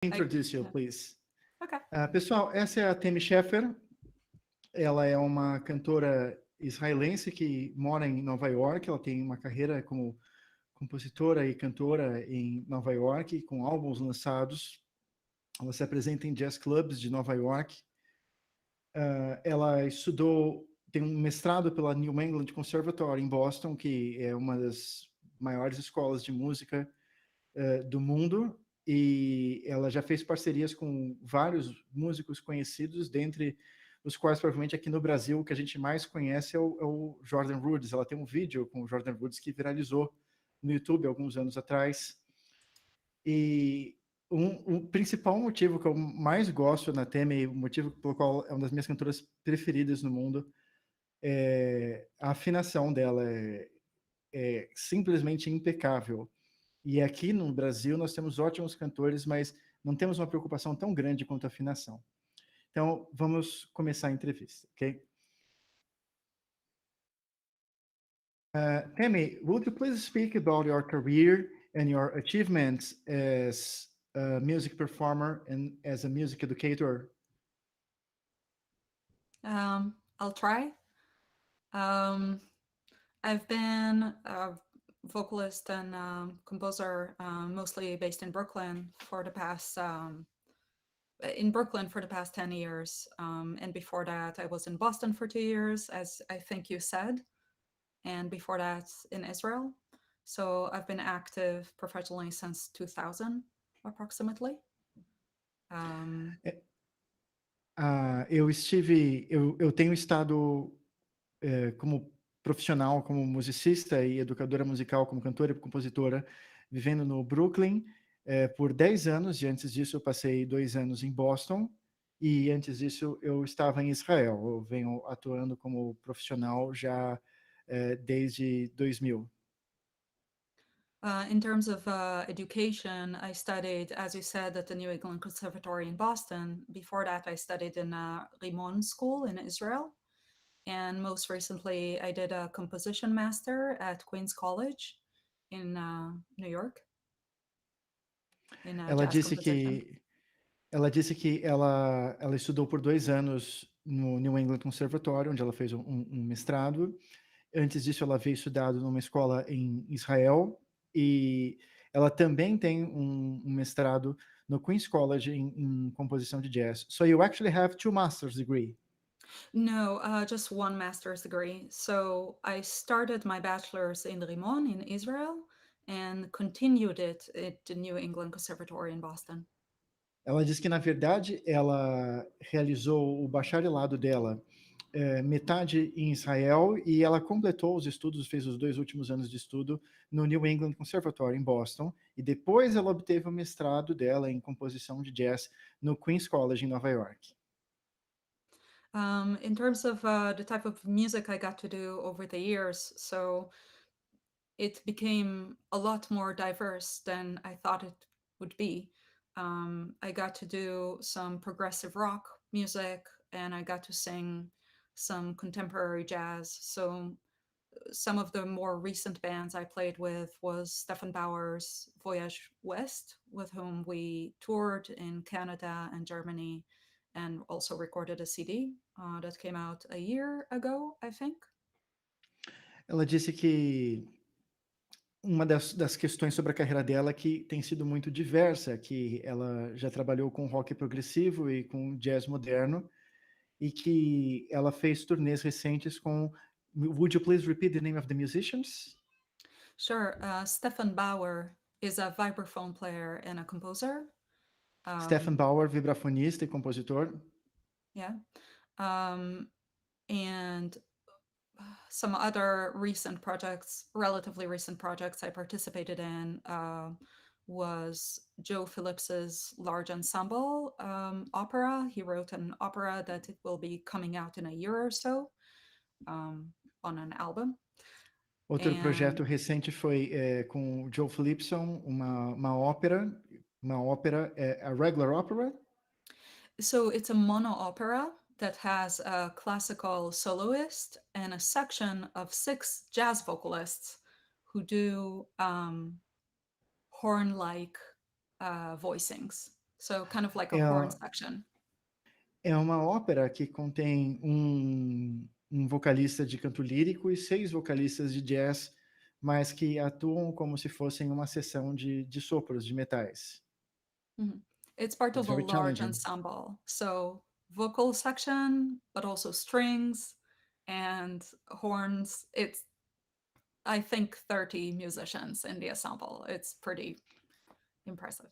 Introduce you, please. Ok. Pessoal, essa é a Tammy Scheffer. Ela é uma cantora israelense que mora em Nova York. Ela tem uma carreira como compositora e cantora em Nova York, com álbuns lançados. Ela se apresenta em jazz clubs de Nova York. Ela tem um mestrado pela New England Conservatory em Boston, que é uma das maiores escolas de música do mundo, e ela já fez parcerias com vários músicos conhecidos, dentre os quais provavelmente aqui no Brasil o que a gente mais conhece é o Jordan Rudess. Ela tem um vídeo com o Jordan Rudess que viralizou no YouTube alguns anos atrás. E o principal motivo que eu mais gosto na Tammy, o motivo pelo qual é uma das minhas cantoras preferidas no mundo, é a afinação dela é simplesmente impecável. E aqui no Brasil nós temos ótimos cantores, mas não temos uma preocupação tão grande quanto a afinação. Então, vamos começar a entrevista, ok? Tammy, would you please speak about your career and your achievements as a music performer and as a music educator? I'll try. I've been a vocalist and composer, mostly based in Brooklyn for the past 10 years. And before that, I was in Boston for 2 years, as I think you said. And before that, in Israel. So I've been active professionally since 2000, approximately. Eu tenho estado como profissional, como musicista e educadora musical, como cantora e compositora, vivendo no Brooklyn por 10 anos, e antes disso eu passei 2 anos em Boston, e antes disso eu estava em Israel. Eu venho atuando como profissional já desde 2000. In terms of education, I studied, as you said, at the New England Conservatory in Boston. Before that, I studied in Rimon School in Israel. And most recently, I did a composition master at Queens College in New York. Ela disse que ela estudou por 2 anos no New England Conservatory, onde ela fez um mestrado. Antes disso, ela veio estudado numa escola em Israel, e ela também tem um mestrado no Queen's College em composição de jazz. So you actually have 2 master's degree. No, just one master's degree. So I started my bachelor's in Rimon in Israel and continued it at the New England Conservatory in Boston. Ela diz que, na verdade, ela realizou o bacharelado dela metade em Israel, e ela completou os estudos, fez os 2 últimos anos de estudo no New England Conservatory em Boston, e depois ela obteve o mestrado dela em composição de jazz no Queen's College em Nova York. In terms of the type of music I got to do over the years, so it became a lot more diverse than I thought it would be. I got to do some progressive rock music, and I got to sing some contemporary jazz. So some of the more recent bands I played with was Stefan Bauer's Voyage West, with whom we toured in Canada and Germany, and also recorded a CD that came out a year ago, I think. Ela disse que uma das questões sobre a carreira dela que tem sido muito diversa, que ela já trabalhou com rock progressivo e com jazz moderno, e que ela fez turnês recentes com... Would you please repeat the name of the musicians? Sure. Stefan Bauer is a vibraphone player and a composer. Stefan Bauer, vibrafonista e compositor. Yeah. And some other recent projects, relatively recent projects I participated in was Joe Phillips's large ensemble opera. He wrote an opera that it will be coming out in a year or so on an album. Outro projeto recente foi com o Joe Phillipson, uma ópera, a regular opera. So it's a mono opera that has a classical soloist and a section of 6 jazz vocalists who do horn-like voicings. So kind of like a É, horn section. é uma ópera que contém um vocalista de canto lírico e 6 vocalistas de jazz, mas que atuam como se fossem uma sessão de sopros de metais. Mhm. It's part It's of a very large challenging. ensemble. So vocal section, but also strings and horns. It's, I think, 30 musicians in the ensemble. It's pretty impressive.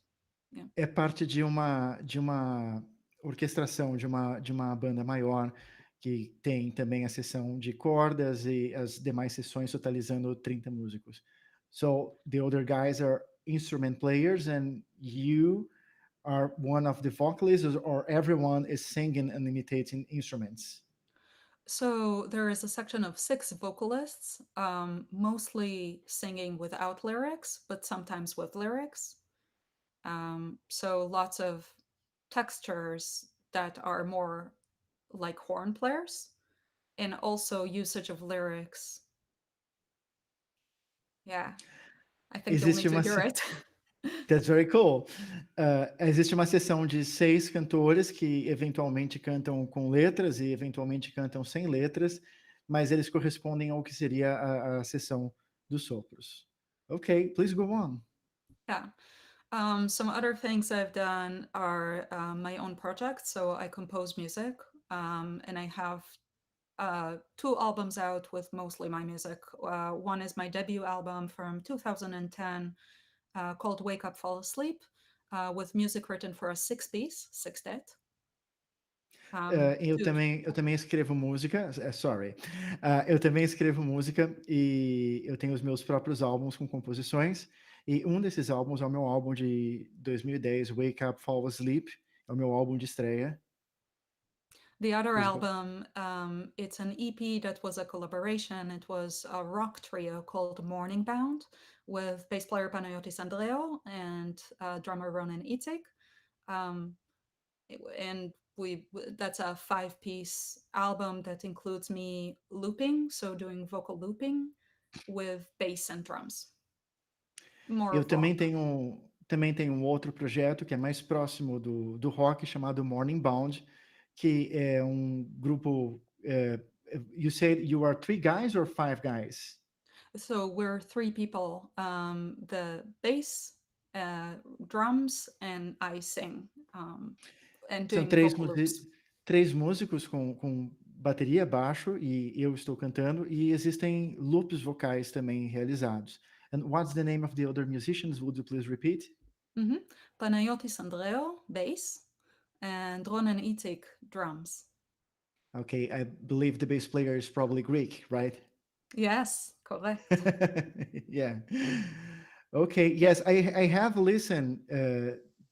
Yeah. É parte de uma orquestração de uma banda maior, que tem também a seção de cordas e as demais sessões, totalizando 30 músicos. So the other guys are instrument players, and you are one of the vocalists, or everyone is singing and imitating instruments? So there is a section of 6 vocalists, mostly singing without lyrics, but sometimes with lyrics. So lots of textures that are more like horn players, and also usage of lyrics. Yeah, I think you'll Existe need to uma hear se it. That's very cool. Existe uma sessão de 6 cantores que eventualmente cantam com letras e eventualmente cantam sem letras, mas eles correspondem ao que seria a sessão dos sopros. Okay, please go on. Yeah. Some other things I've done are my own projects. So I compose music, and I have 2 albums out with mostly my music. One is my debut album from 2010 called Wake Up, Fall Asleep, with music written for a 6-piece, sextet. Eu também escrevo música, sorry. Eu também escrevo música e eu tenho os meus próprios álbuns com composições, e um desses álbuns é o meu álbum de 2010, Wake Up, Fall Asleep, é o meu álbum de estreia. The other Please go. album, it's an EP that was a collaboration. It was a rock trio called Morning Bound with bass player Panayotis Andreo and drummer Ronan Itzig. Um, and that's a 5-piece album that includes me looping, so doing vocal looping with bass and drums. More Eu of rock. também tenho um outro projeto que é mais próximo do rock, chamado Morning Bound, que é um grupo. You said you are 3 guys or 5 guys? So we're 3 people, the bass, drums, and I sing, and São doing vocal loops. 3 músicos com bateria, baixo, e eu estou cantando, e existem loops vocais também realizados. And what's the name of the other musicians? Would you please repeat? Mm-hmm. Panayotis Andreo, bass, and Ronan Itik, drums. Okay, I believe the bass player is probably Greek, right? Yes, correct. Yeah. Okay. Yes, I have listened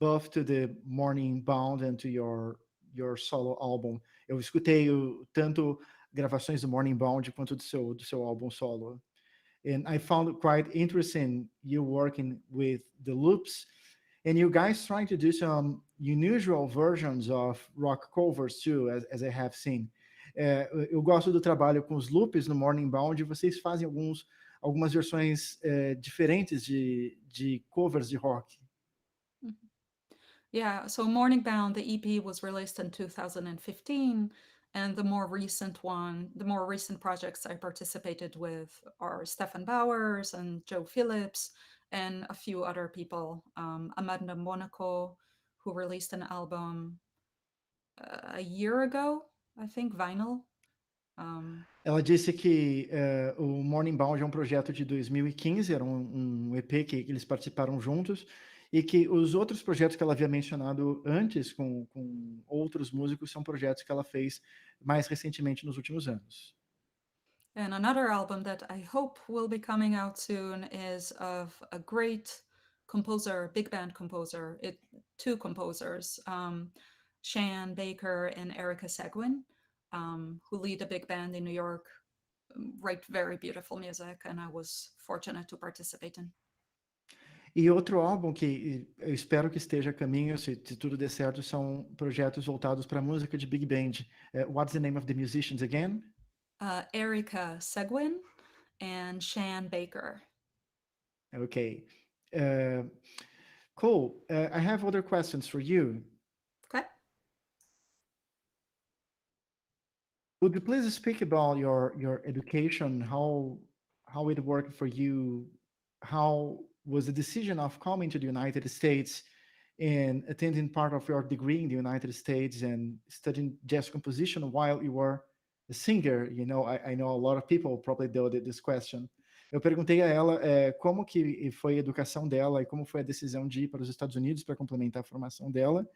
both to the Morning Bound and to your solo album. Eu escutei tanto gravações do Morning Bound quanto do seu álbum solo. And I found it quite interesting you working with the loops, and you guys trying to do some unusual versions of rock covers too, as I have seen. Eu gosto do trabalho com os loops no Morning Bound, e vocês fazem algumas versões diferentes de covers de rock. Yeah, so Morning Bound, the EP was released in 2015, and the more recent projects I participated with are Stefan Bowers and Joe Phillips and a few other people. Amanda Monaco, who released an album a year ago, I think, vinyl. Ela disse que o Morning Bound é um projeto de 2015, era um EP que eles participaram juntos, e que os outros projetos que ela havia mencionado antes com outros músicos são projetos que ela fez mais recentemente nos últimos anos. And another album that I hope will be coming out soon is of a great composer, big band composer, 2 composers, Shan Baker and Erica Seguin, who lead a big band in New York, write very beautiful music, and I was fortunate to participate in. E outro álbum que eu espero que esteja a caminho, se tudo der certo, são projetos voltados para música de big band. What's the name of the musicians again? Erica Seguin and Shan Baker. Ok. Cool. I have other questions for you. Okay. Would you please speak about your education, how it worked for you? How was the decision of coming to the United States and attending part of your degree in the United States and studying jazz composition while you were a singer? You know, I know a lot of people probably know this question. Eu perguntei a ela como que foi a educação dela e como foi a decisão de ir para os Estados Unidos para complementar a formação dela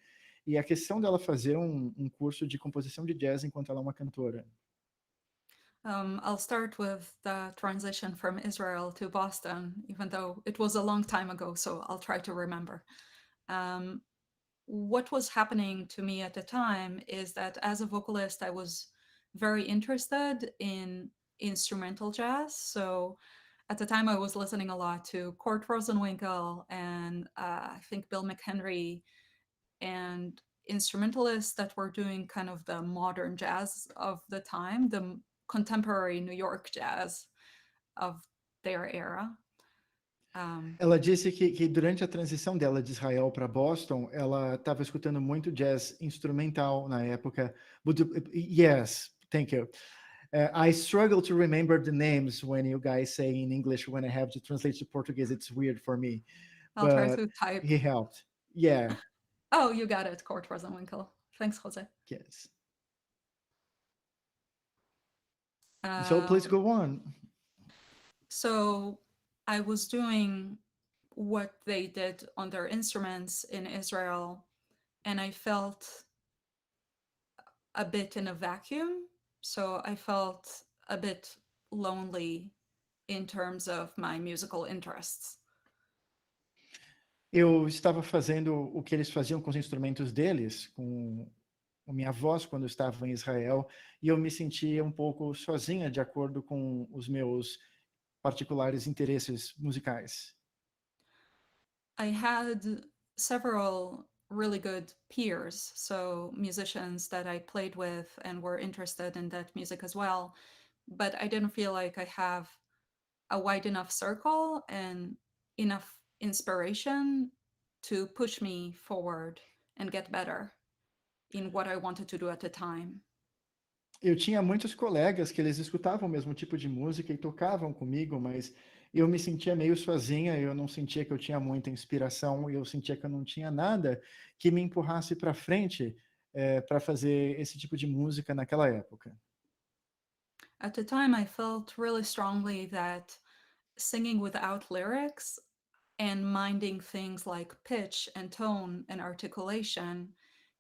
e a questão dela fazer um curso de composição de jazz enquanto ela é uma cantora. I'll start with the transition from Israel to Boston, even though it was a long time ago, so I'll try to remember. What was happening to me at the time is that as a vocalist, I was very interested in instrumental jazz. So at the time, I was listening a lot to Kurt Rosenwinkel and I think Bill McHenry and instrumentalists that were doing kind of the modern jazz of the time, the contemporary New York jazz of their era. Ela disse que durante a transição dela de Israel para Boston, ela estava escutando muito jazz instrumental na época. Yes, thank you. I struggle to remember the names when you guys say in English. When I have to translate to Portuguese, it's weird for me. I'll try But to type. he helped. Yeah. Oh, you got it, Kurt Rosenwinkel. Thanks, Jose. Yes. So please go on. So I was doing what they did on their instruments in Israel, and I felt a bit in a vacuum. So I felt a bit lonely in terms of my musical interests. Eu estava fazendo o que eles faziam com os instrumentos deles, com a minha voz quando eu estava em Israel, e eu me sentia um pouco sozinha de acordo com os meus particulares interesses musicais. I had several really good peers, so musicians that I played with and were interested in that music as well, but I didn't feel like I have a wide enough circle and enough inspiration to push me forward and get better in what I wanted to do at the time. Eu tinha muitos colegas que eles escutavam o mesmo tipo de música e tocavam comigo, mas eu me sentia meio sozinha, eu não sentia que eu tinha muita inspiração, eu sentia que eu não tinha nada que me empurrasse para frente para fazer esse tipo de música naquela época. At the time, I felt really strongly that singing without lyrics and minding things like pitch and tone and articulation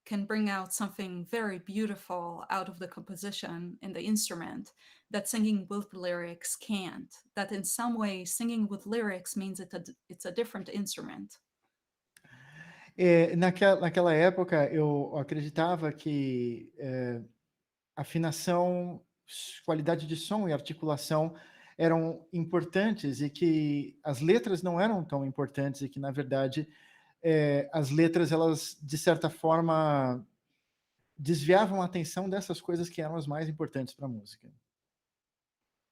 can bring out something very beautiful out of the composition in the instrument that singing with lyrics can't. That in some way, singing with lyrics means it's a different instrument. Naquela época, eu acreditava que afinação, qualidade de som e articulação eram importantes e que as letras não eram tão importantes e que, na verdade, as letras, elas, de certa forma, desviavam a atenção dessas coisas que eram as mais importantes para a música.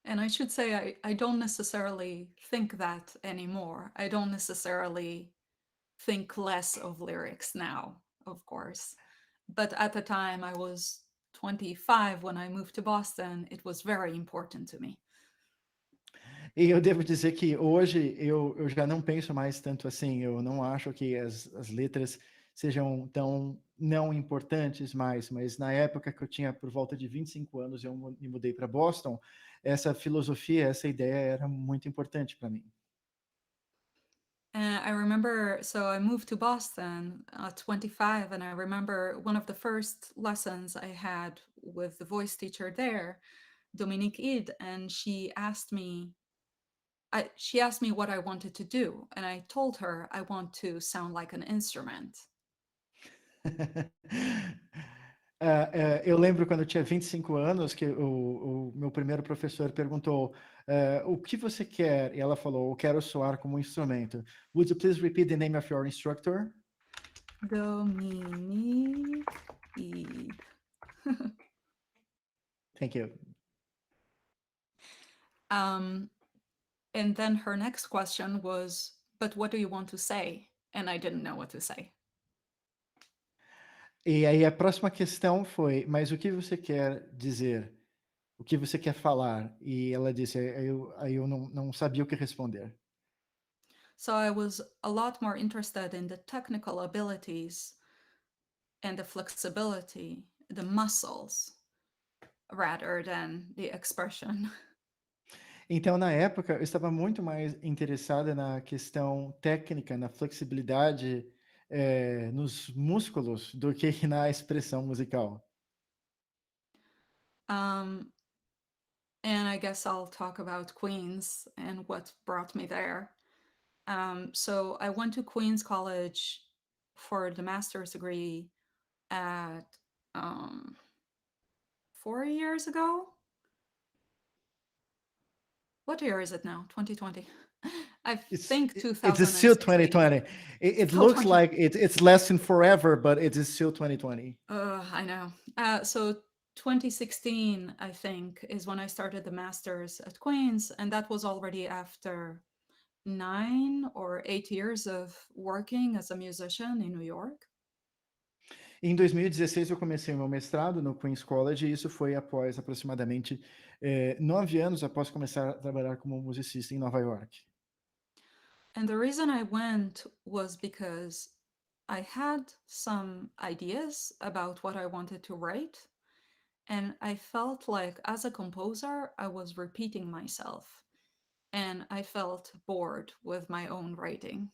And I should say, I don't necessarily think that anymore. I don't necessarily think less of lyrics now, of course. But at the time, I was 25 when I moved to Boston. It was very important to me. E eu devo dizer que hoje eu já não penso mais tanto assim, eu não acho que as letras sejam tão não importantes mais, mas na época que eu tinha por volta de 25 anos, eu me mudei para Boston, essa filosofia, essa ideia era muito importante para mim. And I remember, so I moved to Boston at 25, and I remember one of the first lessons I had with the voice teacher there, Dominique Id, and she asked me what I wanted to do, and I told her I want to sound like an instrument. Eu lembro quando eu tinha 25 anos que o meu primeiro professor perguntou o que você quer? E ela falou, eu quero soar como um instrumento. Would you please repeat the name of your instructor? Dominique Id. Thank you. And then her next question was, but what do you want to say? and I didn't know what to say. E aí a próxima questão foi: mas o que você quer dizer? O que você quer falar? E ela disse, aí eu não sabia o que responder. So I was a lot more interested in the technical abilities and the flexibility, the muscles, rather than the expression. Então, na época, eu estava muito mais interessada na questão técnica, na flexibilidade, nos músculos, do que na expressão musical. Um, and I guess I'll talk about Queens and what brought me there. So I went to Queens College for the master's degree at 4 years ago. What year is it now? 2020. I think It's still 2016. 2020. It Still looks 20. like it's lasting forever, but it is still 2020. I know. So 2016, I think, is when I started the master's at Queens, and that was already after 9 or 8 years of working as a musician in New York. Em 2016, eu comecei o meu mestrado no Queen's College, e isso foi após aproximadamente 9 anos após começar a trabalhar como musicista em Nova York. And the reason I went was because I had some ideas about what I wanted to write. And I felt like as a composer, I was repeating myself. And I felt bored with my own writing.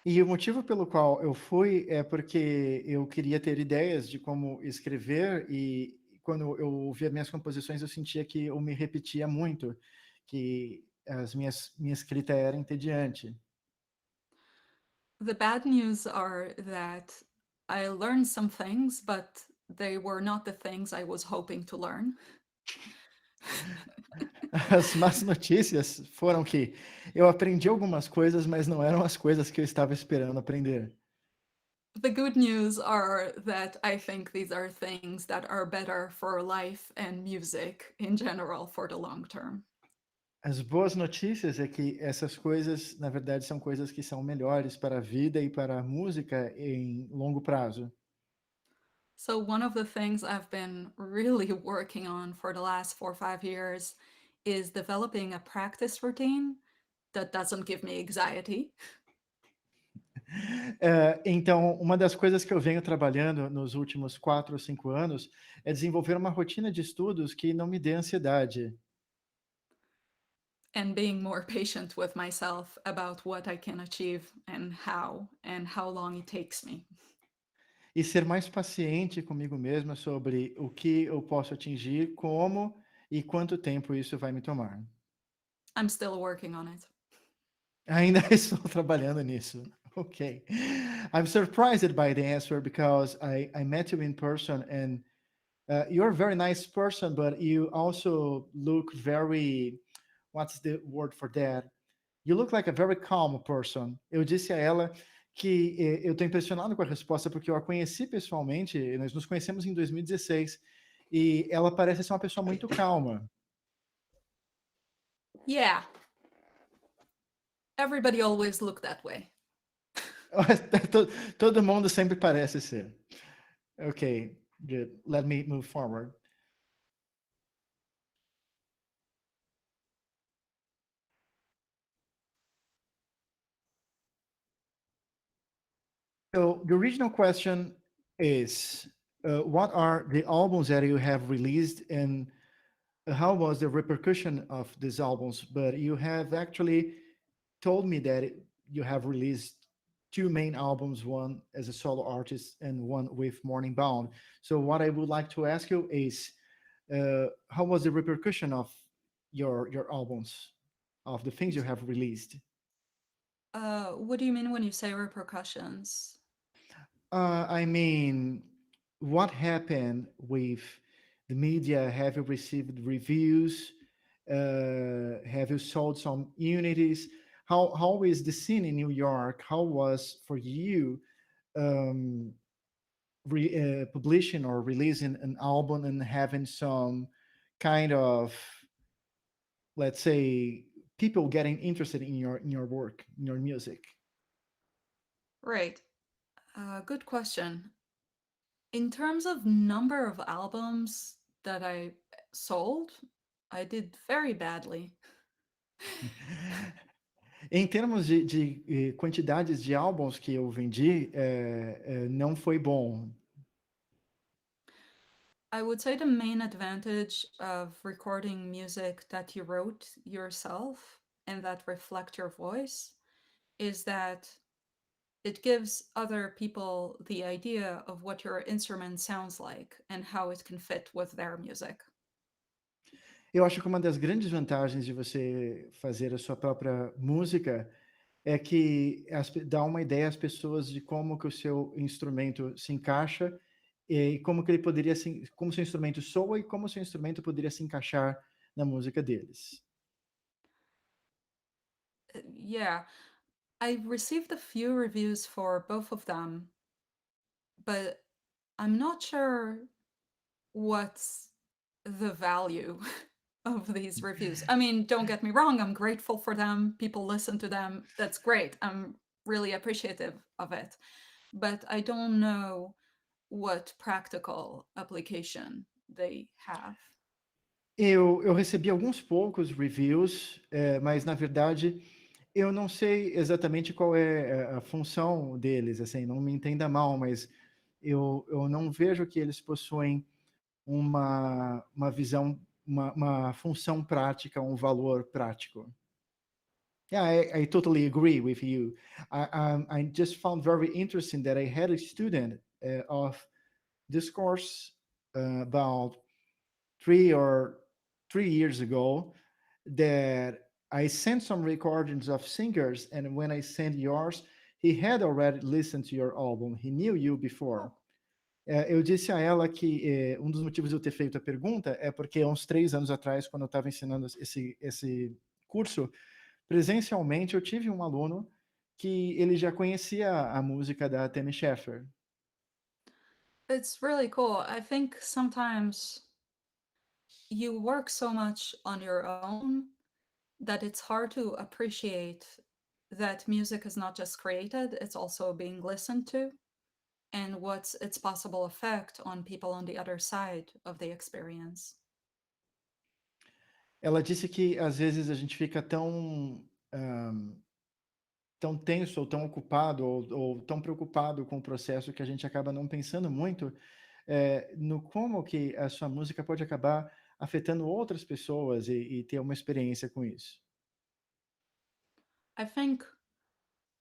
E o motivo pelo qual eu fui é porque eu queria ter ideias de como escrever, e quando eu ouvia minhas composições, eu sentia que eu me repetia muito, que minha escrita era entediante. The bad news are that I learned some things, but they were not the things I was hoping to learn. As más notícias foram que eu aprendi algumas coisas, mas não eram as coisas que eu estava esperando aprender. The good news are that I think these are things that are better for life and music in general for the long term. As boas notícias é que essas coisas, na verdade, são coisas que são melhores para a vida e para a música em longo prazo. So, one of the things I've been really working on for the last 4 or 5 years is developing a practice routine that doesn't give me anxiety. Então, uma das coisas que eu venho trabalhando nos últimos 4 ou 5 anos é desenvolver uma rotina de estudos que não me dê ansiedade. And being more patient with myself about what I can achieve and how long it takes me. E ser mais paciente comigo mesma sobre o que eu posso atingir, como e quanto tempo isso vai me tomar. I'm still working on it. Ainda estou trabalhando nisso. Okay. I'm surprised by the answer because I met you in person, and you're a very nice person, but you also look very, what's the word for that? You look like a very calm person. Eu disse a ela que eu estou impressionado com a resposta, porque eu a conheci pessoalmente, nós nos conhecemos em 2016, e ela parece ser uma pessoa muito calma. Yeah. Everybody always look that way. Todo mundo sempre parece ser. Okay, good. Let me move forward. So the original question is, what are the albums that you have released, and how was the repercussion of these albums? But you have actually told me that you have released two main albums, one as a solo artist and one with Morning Bound. So what I would like to ask you is, how was the repercussion of your albums, of the things you have released? What do you mean when you say repercussions? I mean, what happened with the media? Have you received reviews? Have you sold some unities? How is the scene in New York? How was for you um, publishing or releasing an album and having some kind of, let's say, people getting interested in your work, in your music? Right. Good question. In terms of number of albums that I sold, I did very badly. Em termos de quantidades de álbuns que eu vendi, não foi bom. I would say the main advantage of recording music that you wrote yourself and that reflect your voice is that it gives other people the idea of what your instrument sounds like and how it can fit with their music. Eu acho que uma das grandes vantagens de você fazer a sua própria música é que dá uma ideia às pessoas de como que o seu instrumento se encaixa e como que ele poderia como seu instrumento soa e como seu instrumento poderia se encaixar na música deles. Yeah, I received a few reviews for both of them, but I'm not sure what's the value of these reviews. I mean, don't get me wrong, I'm grateful for them. People listen to them. That's great. I'm really appreciative of it. But I don't know what practical application they have. Eu recebi alguns poucos reviews, mas na verdade eu não sei exatamente qual é a função deles, assim, não me entenda mal, mas eu não vejo que eles possuem uma visão, uma função prática, um valor prático. Yeah, I totally agree with you. I just found very interesting that I had a student of this course about 3 years ago that I sent some recordings of singers, and when I sent yours, he had already listened to your album. He knew you before. Eu disse a ela que um dos motivos de eu ter feito a pergunta é porque há uns 3 anos atrás, quando eu estava ensinando esse curso, presencialmente eu tive um aluno que ele já conhecia a música da Tammy Scheffer. It's really cool. I think sometimes you work so much on your own that it's hard to appreciate that music is not just created, it's also being listened to, and what's its possible effect on people on the other side of the experience. Ela disse que às vezes a gente fica tão tenso ou tão ocupado ou tão preocupado com o processo que a gente acaba não pensando muito no como que a sua música pode acabar afetando outras pessoas e ter uma experiência com isso. I think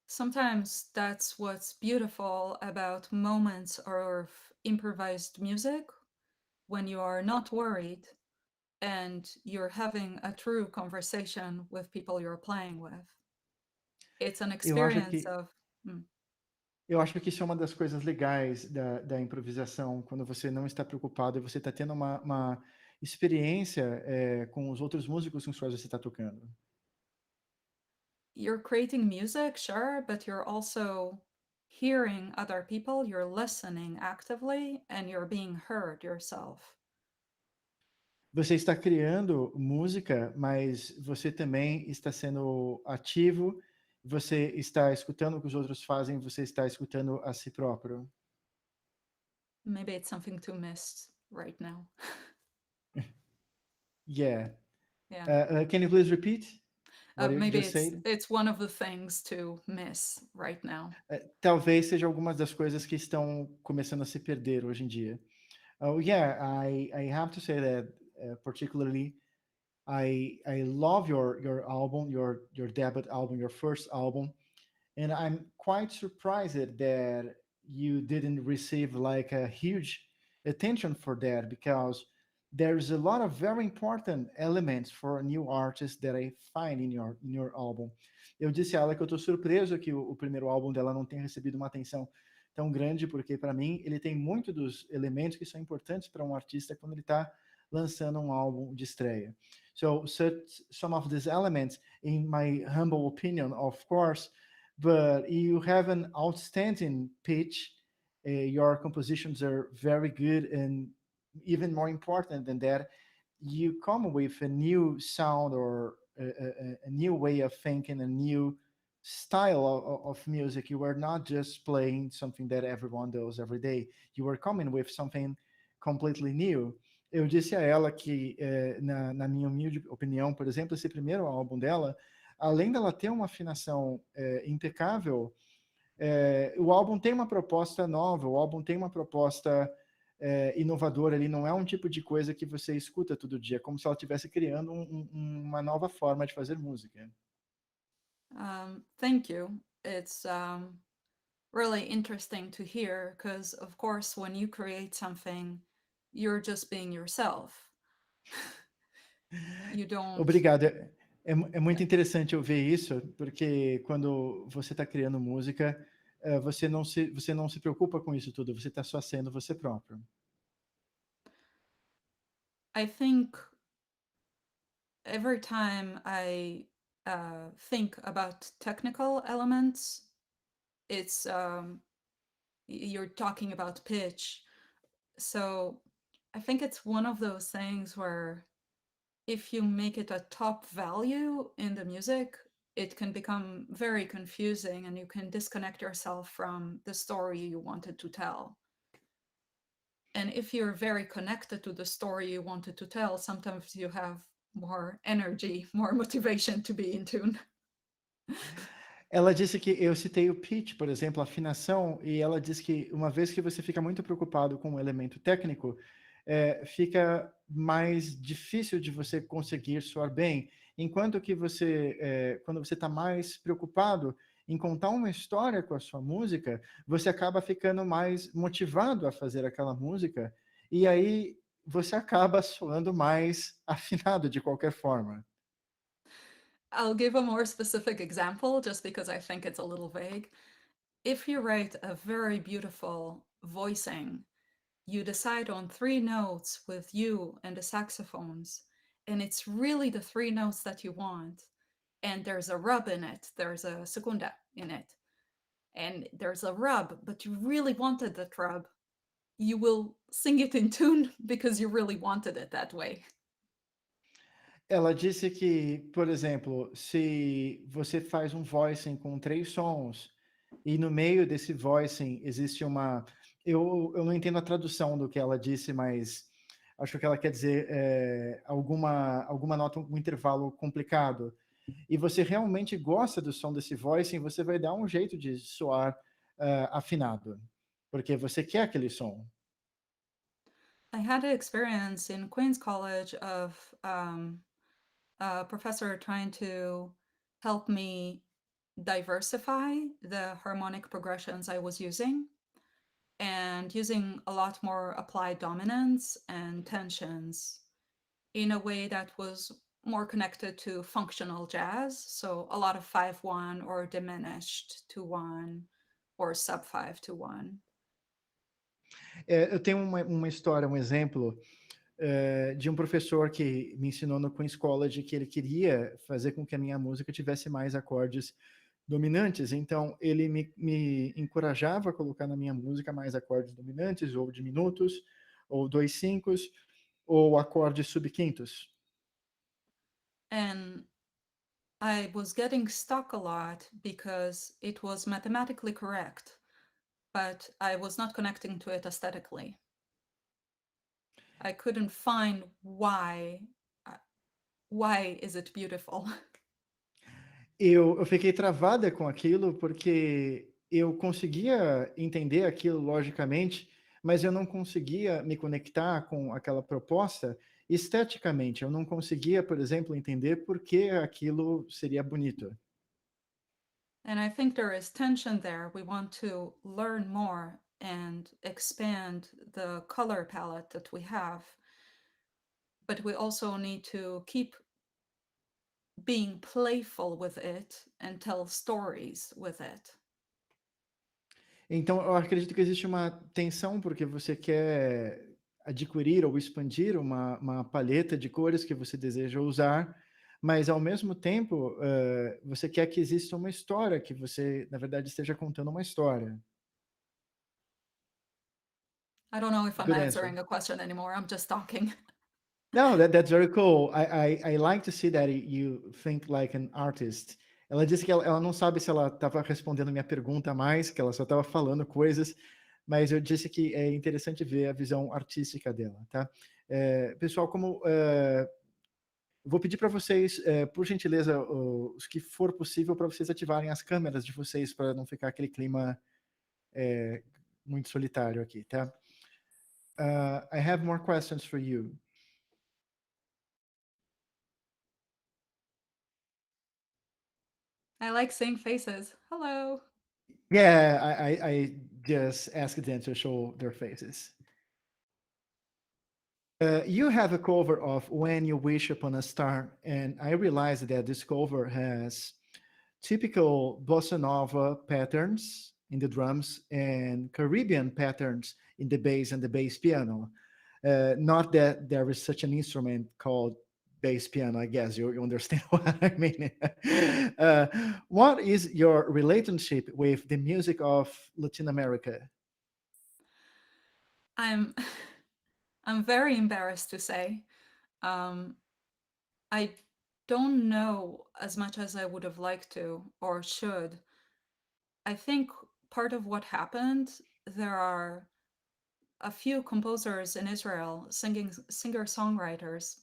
sometimes that's what's beautiful about moments of improvised music when you are not worried and you're having a true conversation with people you're playing with. It's an Eu acho experience que of mm, eu acho que isso é uma das coisas legais da improvisação, quando você não está preocupado e você está tendo uma experiência com os outros músicos com os quais você está tocando. you're creating music, sure, but you're also hearing other people, you're listening actively, and you're being heard yourself. Você está criando música, mas você também está sendo ativo, você está escutando o que os outros fazem, você está escutando a si próprio. Maybe it's something to miss right now. Yeah. Yeah. Can you please repeat what you Maybe just said? it's one of the things to miss right now. Talvez seja algumas das coisas que estão começando a se perder hoje em dia. Oh, yeah, I have to say that particularly I love your album, your debut album, your first album, and I'm quite surprised that you didn't receive like a huge attention for that because there's a lot of very important elements for a new artist that I find in your album. Eu disse a ela que eu estou surpreso que o primeiro álbum dela não tenha recebido uma atenção tão grande, porque para mim ele tem muito dos elementos que são importantes para um artista quando ele está lançando um álbum de estreia. So some of these elements, in my humble opinion, of course, but you have an outstanding pitch. Your compositions are very good, and even more important than that, you come with a new sound or a new way of thinking, a new style of music. You were not just playing something that everyone does every day. You were coming with something completely new. Eu disse a ela que, na minha humilde opinião, por exemplo, esse primeiro álbum dela, além dela ter uma afinação impecável, o álbum tem uma proposta nova, o álbum tem uma proposta inovadora. Ele não é um tipo de coisa que você escuta todo dia, como se ela estivesse criando uma nova forma de fazer música. Thank you. It's really interesting to hear because, of course, when you create something, you're just being yourself. You don't. Obrigado. É muito interessante eu ver isso, porque quando você está criando música, você não se preocupa com isso tudo, você está só sendo você próprio. I think every time I think about technical elements, it's you're talking about pitch. So I think it's one of those things where if you make it a top value in the music, it can become very confusing and you can disconnect yourself from the story you wanted to tell. And if you're very connected to the story you wanted to tell, sometimes you have more energy, more motivation to be in tune. Ela disse que eu citei o pitch, por exemplo, a afinação, e ela disse que uma vez que você fica muito preocupado com o elemento técnico, fica mais difícil de você conseguir soar bem, enquanto que quando você está mais preocupado em contar uma história com a sua música, você acaba ficando mais motivado a fazer aquela música, e aí você acaba soando mais afinado de qualquer forma. I'll give a more specific example just because I think it's a little vague. If you write a very beautiful voicing, you decide on 3 notes with you and the saxophones, and it's really the 3 notes that you want. And there's a rub in it, there's a segunda in it, and there's a rub, but you really wanted that rub. You will sing it in tune because you really wanted it that way. Ela disse que, por exemplo, se você faz um voicing com 3 sons e no meio desse voicing existe uma... Eu não entendo a tradução do que ela disse, mas acho que ela quer dizer alguma nota, um intervalo complicado. E você realmente gosta do som desse voicing, você vai dar um jeito de soar afinado, porque você quer aquele som. I had an experience in Queen's College of a professor trying to help me diversify the harmonic progressions I was using and using a lot more applied dominants and tensions in a way that was more connected to functional jazz. So a lot of 5-1 or diminished to 1 or sub 5 to 1. Eu tenho uma história, um exemplo de um professor que me ensinou no Queen's College que ele queria fazer com que a minha música tivesse mais acordes dominantes. Então, ele me encorajava a colocar na minha música mais acordes dominantes, ou diminutos, ou 2/5, ou acordes subquintos. And I was getting stuck a lot because it was mathematically correct, but I was not connecting to it aesthetically. I couldn't find why is it beautiful? Eu fiquei travada com aquilo porque eu conseguia entender aquilo logicamente, mas eu não conseguia me conectar com aquela proposta esteticamente. Eu não conseguia, por exemplo, entender por que aquilo seria bonito. And I think there is tension there. We want to learn more and expand the color palette that we have, but we also need to keep being playful with it and tell stories with it. Então, eu acredito que existe uma tensão porque você quer adquirir ou expandir uma paleta de cores que você deseja usar, mas ao mesmo tempo, você quer que exista uma história, que você, na verdade, esteja contando uma história. I don't know if I'm Good answer. answering a question anymore. I'm just talking. No, that's very cool. I like to see that you think like an artist Ela disse que ela não sabe se ela estava respondendo minha pergunta a mais, que ela só estava falando coisas, mas eu disse que é interessante ver a visão artística dela, tá? Pessoal, vou pedir para vocês, por gentileza, os que for possível, para vocês ativarem as câmeras de vocês, para não ficar aquele clima muito solitário aqui, tá? I have more questions for you. I like seeing faces. Hello. Yeah, I just asked them to show their faces. You have a cover of When You Wish Upon a Star, and I realized that this cover has typical bossa nova patterns in the drums and Caribbean patterns in the bass and the bass piano. Not that there is such an instrument called bass piano, I guess you understand what I mean. What is your relationship with the music of Latin America? I'm I'm very embarrassed to say. I don't know as much as I would have liked to or should. I think part of what happened, there are a few composers in Israel, singer-songwriters,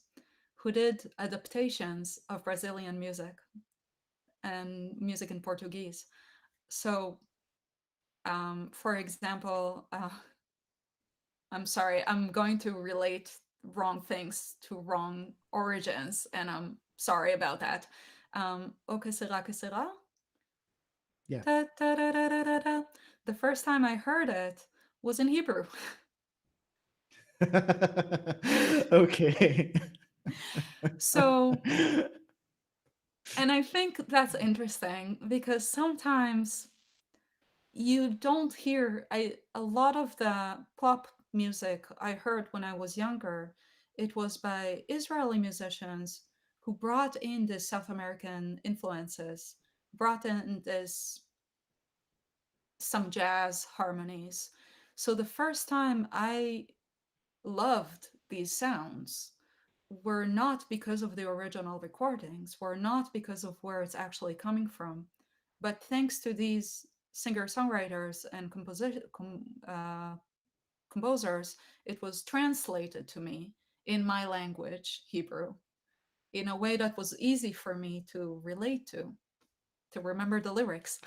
who did adaptations of Brazilian music and music in Portuguese. So, for example, I'm sorry, I'm going to relate wrong things to wrong origins, and I'm sorry about that. O que será que será? Yeah. Da, da, da, da, da, da, da. The first time I heard it was in Hebrew. Okay. So, and I think that's interesting because sometimes you don't hear a lot of the pop music I heard when I was younger. It was by Israeli musicians who brought in the South American influences, brought in this some jazz harmonies. So the first time I loved these sounds were not because of the original recordings, were not because of where it's actually coming from, but thanks to these singer-songwriters and composers, it was translated to me in my language, Hebrew, in a way that was easy for me to relate to remember the lyrics.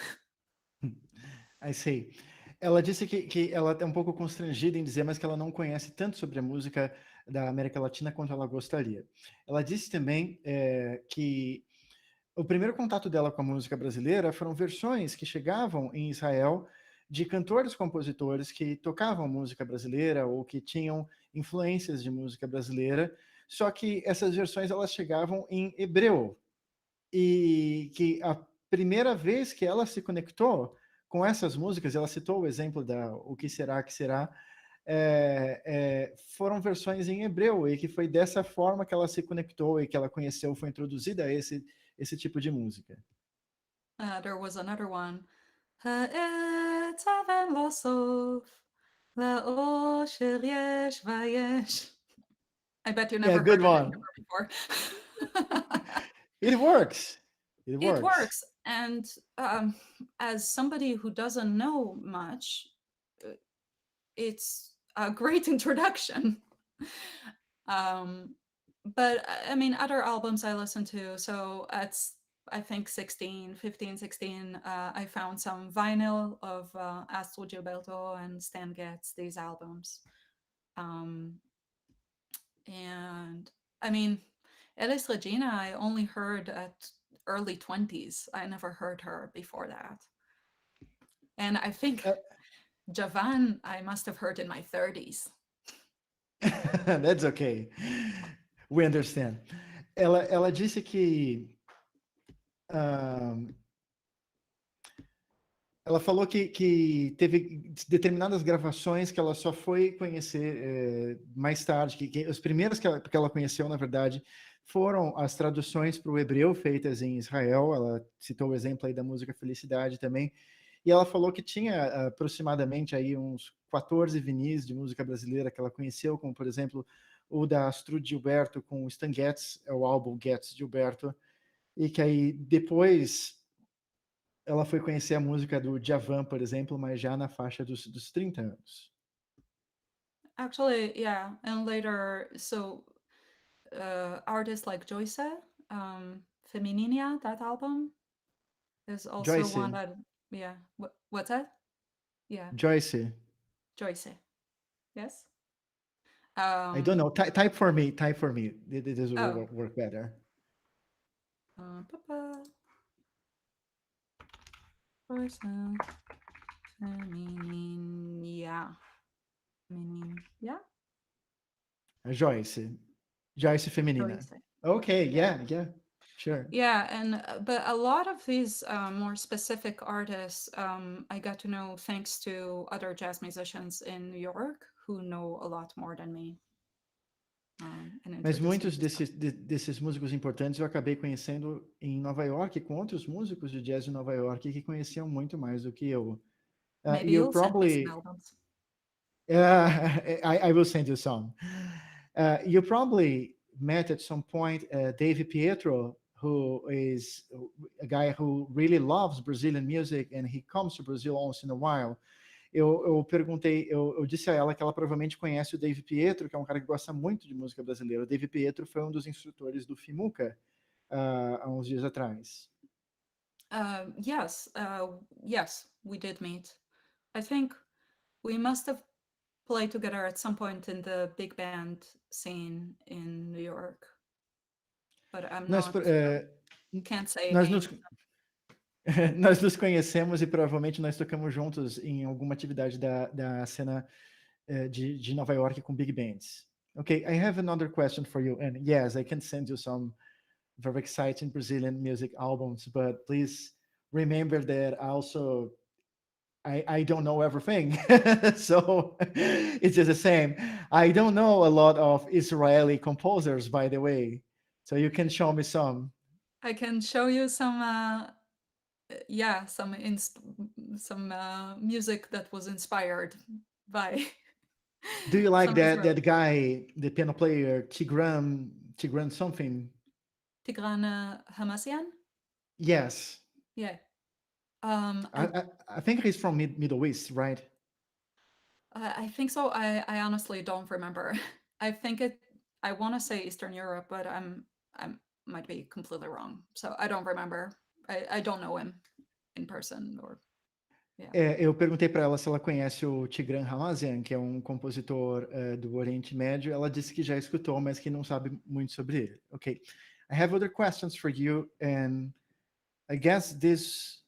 I see. Ela disse que ela é um pouco constrangida em dizer, mas que ela não conhece tanto sobre a música da América Latina quanto ela gostaria. Ela disse também que o primeiro contato dela com a música brasileira foram versões que chegavam em Israel de cantores compositores que tocavam música brasileira ou que tinham influências de música brasileira, só que essas versões elas chegavam em hebreu. E que a primeira vez que ela se conectou com essas músicas, ela citou o exemplo da O Que Será Que Será, foram versões em hebreu, e que foi dessa forma que ela se conectou e que ela conheceu, foi introduzida a esse tipo de música. There was another one. העץ אבן לו סוף, לאושר יש ויש. I bet you never Yeah, good heard it one. in Hebrew before. It works. It works. It works. And as somebody who doesn't know much, it's a great introduction. But I mean, other albums I listen to, so at I think 15, 16, I found some vinyl of Astro Gilberto and Stan Getz, these albums. And I mean, Elis Regina, I only heard at early 20s. I never heard her before that. And I think Javan, I must have heard in my 30s. That's okay. We understand. Ela disse que ela falou que teve determinadas gravações que ela só foi conhecer mais tarde, que os primeiros que ela conheceu, na verdade, foram as traduções para o hebreu feitas em Israel. Ela citou o exemplo aí da música Felicidade também, e ela falou que tinha aproximadamente aí uns 14 vinis de música brasileira que ela conheceu, como, por exemplo, o da Astro Gilberto com o Stan Getz, é o álbum Getz Gilberto, e que aí depois ela foi conhecer a música do Djavan, por exemplo, mas já na faixa dos 30 anos. Actually, yeah, and later, so artists like Joyce, Femininia, that album is also Joyce, one that, yeah, what's that? Yeah, Joyce, Joyce, yes. I don't know. Um, Type for me. Type for me. This will oh, work better. Papa, Joyce, Femininia, Femininia, Joyce. Joyce Feminina. Joyce, Okay, yeah. yeah, sure. Yeah, and but a lot of these more specific artists I got to know thanks to other jazz musicians in New York who know a lot more than me and Mas introduced me muitos to stuff. desses músicos importantes eu acabei conhecendo em Nova York, com outros músicos de jazz de Nova York que conheciam muito mais do que eu. Maybe You you'll send me some probably, albums. I will send you some. You probably met at some point Dave Pietro, who is a guy who really loves Brazilian music and he comes to Brazil once in a while. Eu perguntei, eu disse a ela que ela provavelmente conhece o Dave Pietro, que é um cara que gosta muito de música brasileira. O Dave Pietro foi um dos instrutores do FIMUCA há uns dias atrás. Yes, yes, we did meet. I think we must have played together at some point in the big band scene in New York, but I'm Nós, not, can't say nós, nos, again. nós nos conhecemos e provavelmente nós tocamos juntos em alguma atividade da cena de Nova York com big bands. Okay, I have another question for you, and yes, I can send you some very exciting Brazilian music albums, but please remember that also I don't know everything. So it's just the same. I don't know a lot of Israeli composers, by the way. So you can show me some. I can show you some yeah, some music that was inspired by Do you like some Israeli. that guy, the piano player, Tigran something? Tigran Hamasyan? Yes. Yeah. I, I, I think he's from Middle East, right? I think so. I honestly don't remember. I think I want to say Eastern Europe, but I might be completely wrong. So I don't remember. I don't know him in person or yeah. Eu perguntei para ela se ela conhece o Tigran Hamasyan, que é um compositor do Oriente Médio. Ela disse que já escutou, mas que não sabe muito sobre ele. Okay, I have other questions for you, and I guess these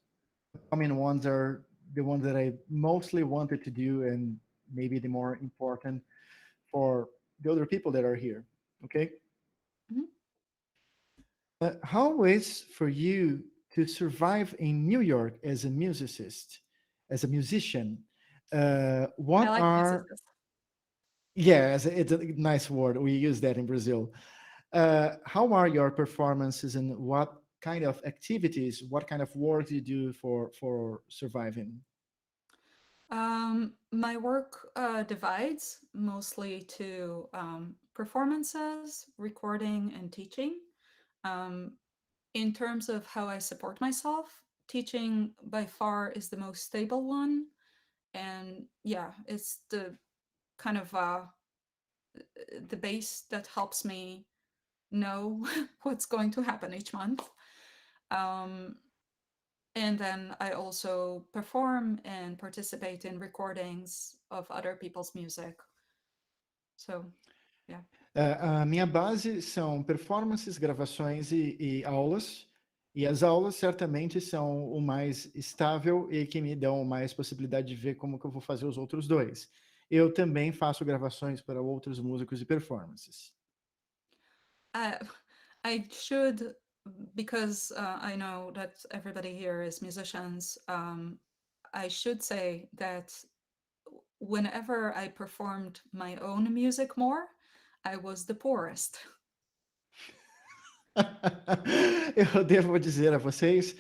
coming ones are the ones that I mostly wanted to do, and maybe the more important for the other people that are here. Okay. Mhm. How is for you to survive in New York as a musicist, as a musician? I What like are musicians. Yes, it's a nice word. We use that in Brazil. How are your performances, and what kind of activities, what kind of work do you do for surviving? My work divides mostly to performances, recording, and teaching. Um, in terms of how I support myself, teaching by far is the most stable one. And yeah, it's the kind of the base that helps me know what's going to happen each month. Um, and then I also perform and participate in recordings of other people's music. So, yeah. A minha base são performances, gravações e aulas. E as aulas certamente são o mais estável e que me dão mais possibilidade de ver como que eu vou fazer os outros dois. Eu também faço gravações para outros músicos e performances. Uh, I should, because I know that everybody here is musicians, I should say that whenever I performed my own music more, I was the poorest. Eu devo dizer a vocês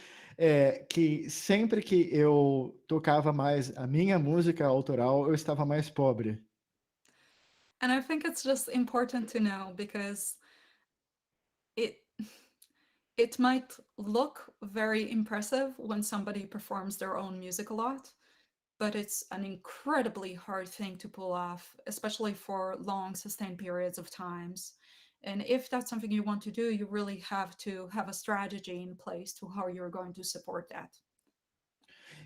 que sempre que eu tocava mais a minha música autoral, eu estava mais pobre. And I think it's just important to know because it it might look very impressive when somebody performs their own music a lot, but it's an incredibly hard thing to pull off, especially for long sustained periods of times. And if that's something you want to do, you really have to have a strategy in place to how you're going to support that.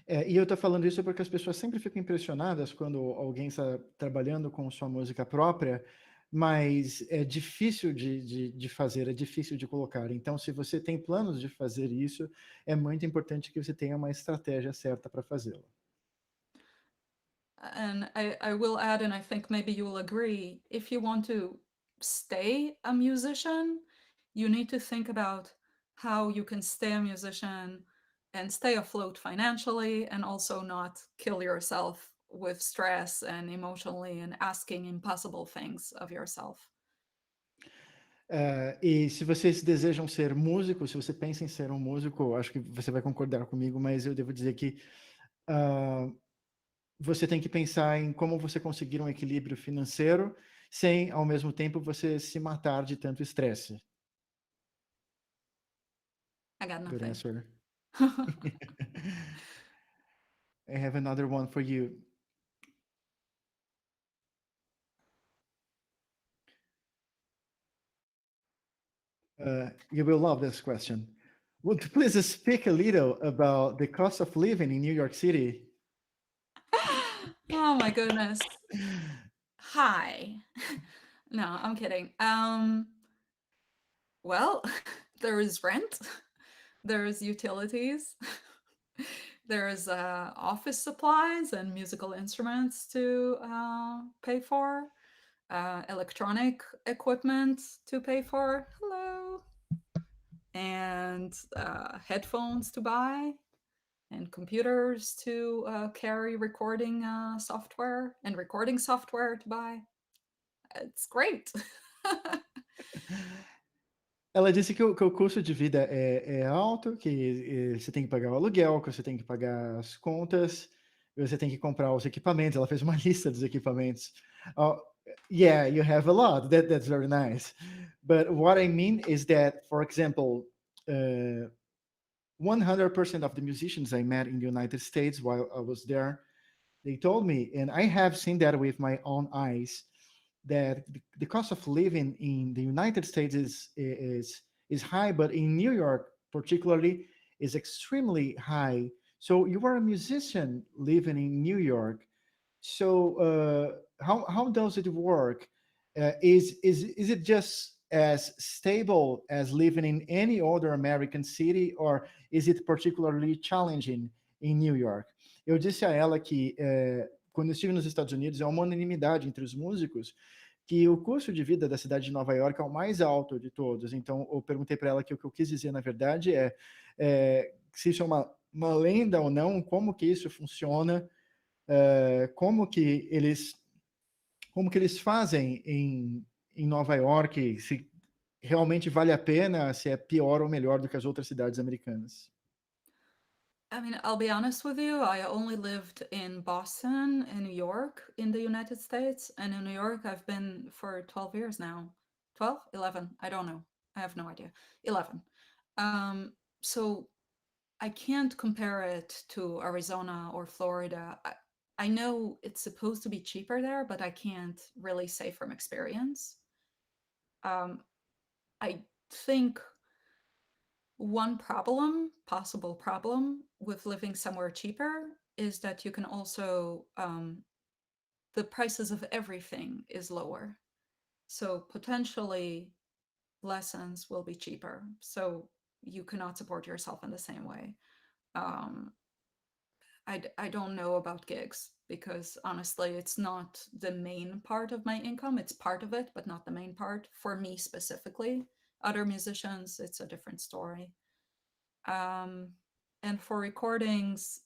E eu estou falando isso porque as pessoas sempre ficam impressionadas quando alguém está trabalhando com sua música própria, mas é difícil de fazer, é difícil de colocar. Então, se você tem planos de fazer isso, é muito importante que você tenha uma estratégia certa para fazê-lo. And I will add, and I think maybe you will agree, if you want to stay a musician, you need to think about how you can stay a musician and stay afloat financially and also not kill yourself with stress and emotionally and asking impossible things of yourself. E se vocês desejam ser músicos, se você pensa em ser um músico, acho que você vai concordar comigo, mas eu devo dizer que você tem que pensar em como você conseguir um equilíbrio financeiro sem, ao mesmo tempo, você se matar de tanto estresse. I got Good nothing. answer. I have another one for you. You will love this question. Would you please speak a little about the cost of living in New York City? Oh my goodness. Hi. No, I'm kidding. Well, there is rent, there's utilities, there's office supplies and musical instruments to pay for, electronic equipment to pay for. Hello. And headphones to buy, and computers to carry recording software, and recording software to buy. It's great. Ela disse que o custo de vida é alto, que você tem que pagar o aluguel, que você tem que pagar as contas, você tem que comprar os equipamentos. Ela fez uma lista dos equipamentos. Oh, yeah, you have a lot. That's very nice. But what I mean is that, for example, 100% of the musicians I met in the United States while I was there, they told me, and I have seen that with my own eyes, that the cost of living in the United States is high, but in New York particularly is extremely high. So you are a musician living in New York. So how does it work? Is it just as stable as living in any other American city, or is it particularly challenging in New York? Eu disse a ela que quando eu estive nos Estados Unidos é uma unanimidade entre os músicos que o custo de vida da cidade de Nova York é o mais alto de todos. Então eu perguntei para ela que o que eu quis dizer na verdade é se isso é uma lenda ou não, como que isso funciona, como que eles fazem em Nova York, se realmente vale a pena, se é pior ou melhor do que as outras cidades americanas. I mean, I'll be honest with you, I only lived in Boston and New York in the United States. And in New York, I've been for 12 years now. 12? 11? I don't know. I have no idea. 11. So I can't compare it to Arizona or Florida. I know it's supposed to be cheaper there, but I can't really say from experience. I think one possible problem with living somewhere cheaper is that you can also, the prices of everything is lower. So potentially lessons will be cheaper. So you cannot support yourself in the same way. I don't know about gigs because honestly, it's not the main part of my income. It's part of it, but not the main part for me specifically. Other musicians, it's a different story. And for recordings,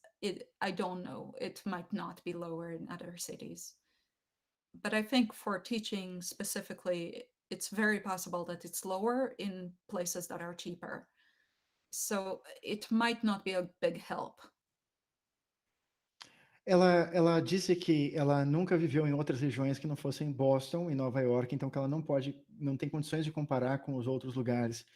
I don't know. It might not be lower in other cities. But I think for teaching specifically, it's very possible that it's lower in places that are cheaper. So it might not be a big help. Ela disse que ela nunca viveu em outras regiões que não fossem Boston e Nova York, então que ela não tem condições de comparar com os outros lugares.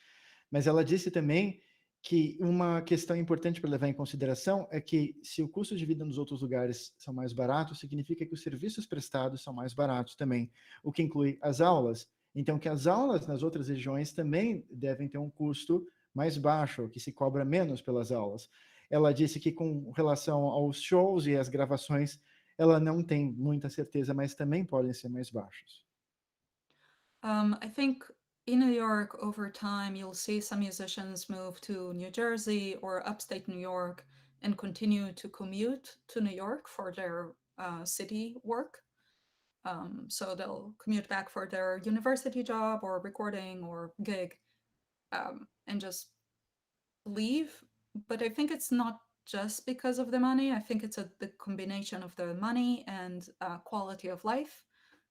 Mas ela disse também que uma questão importante para levar em consideração é que se o custo de vida nos outros lugares são mais baratos, significa que os serviços prestados são mais baratos também, o que inclui as aulas. Então, que as aulas nas outras regiões também devem ter um custo mais baixo, que se cobra menos pelas aulas. Ela disse que com relação aos shows e às gravações, ela não tem muita certeza, mas também podem ser mais baixos. I think in New York, over time, you'll see some musicians move to New Jersey or upstate New York and continue to commute to New York for their city work. So they'll commute back for their university job or recording or gig, and just leave. But I think it's not just because of the money. I think it's the combination of the money and quality of life.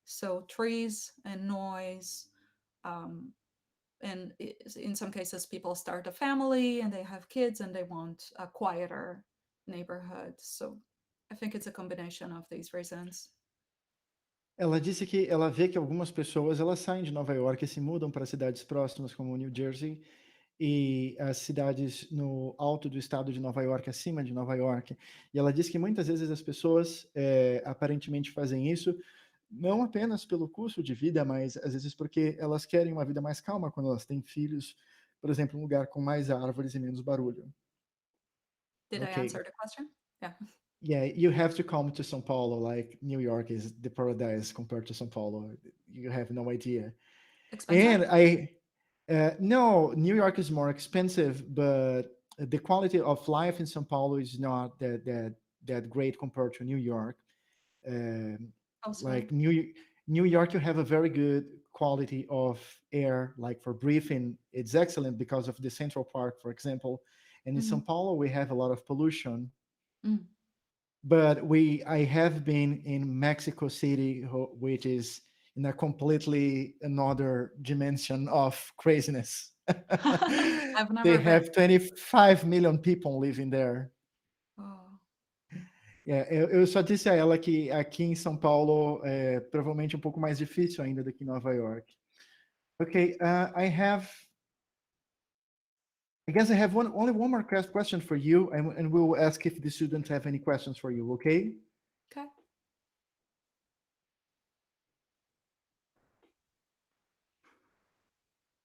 So trees and noise, and in some cases people start a family and they have kids and they want a quieter neighborhood. So I think it's a combination of these reasons. Ela disse que ela vê que algumas pessoas elas saem de Nova York e se mudam para cidades próximas como New Jersey e as cidades no alto do estado de Nova York, acima de Nova York. E ela diz que muitas vezes as pessoas aparentemente fazem isso não apenas pelo custo de vida, mas às vezes porque elas querem uma vida mais calma quando elas têm filhos, por exemplo, um lugar com mais árvores e menos barulho. Did I Okay. answer the question? Yeah. Yeah, you have to come to São Paulo, like New York is the paradise compared to São Paulo. You have no idea. Expensive? And no, New York is more expensive, but the quality of life in São Paulo is not that great compared to New York. Like New York, you have a very good quality of air, like for breathing, it's excellent because of the Central Park, for example. And in São Paulo, we have a lot of pollution. But I have been in Mexico City, which is in a completely another dimension of craziness. I've They never been. have 25 million people living there. Oh. Eu só disse a ela que aqui em São Paulo é provavelmente um pouco mais difícil ainda do que em Nova York. Okay, I guess I have only one more question for you, and we will ask if the students have any questions for you, okay? Okay.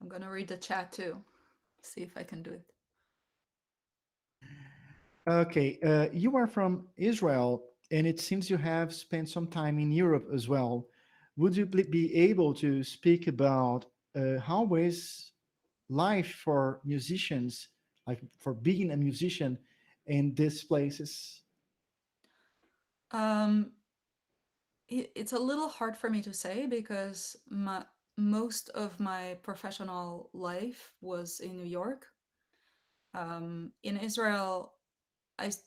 I'm going to read the chat too, see if I can do it. Okay, you are from Israel, and it seems you have spent some time in Europe as well. Would you be able to speak about how is life for musicians, like for being a musician in these places? It's a little hard for me to say because most of my professional life was in New York. In Israel,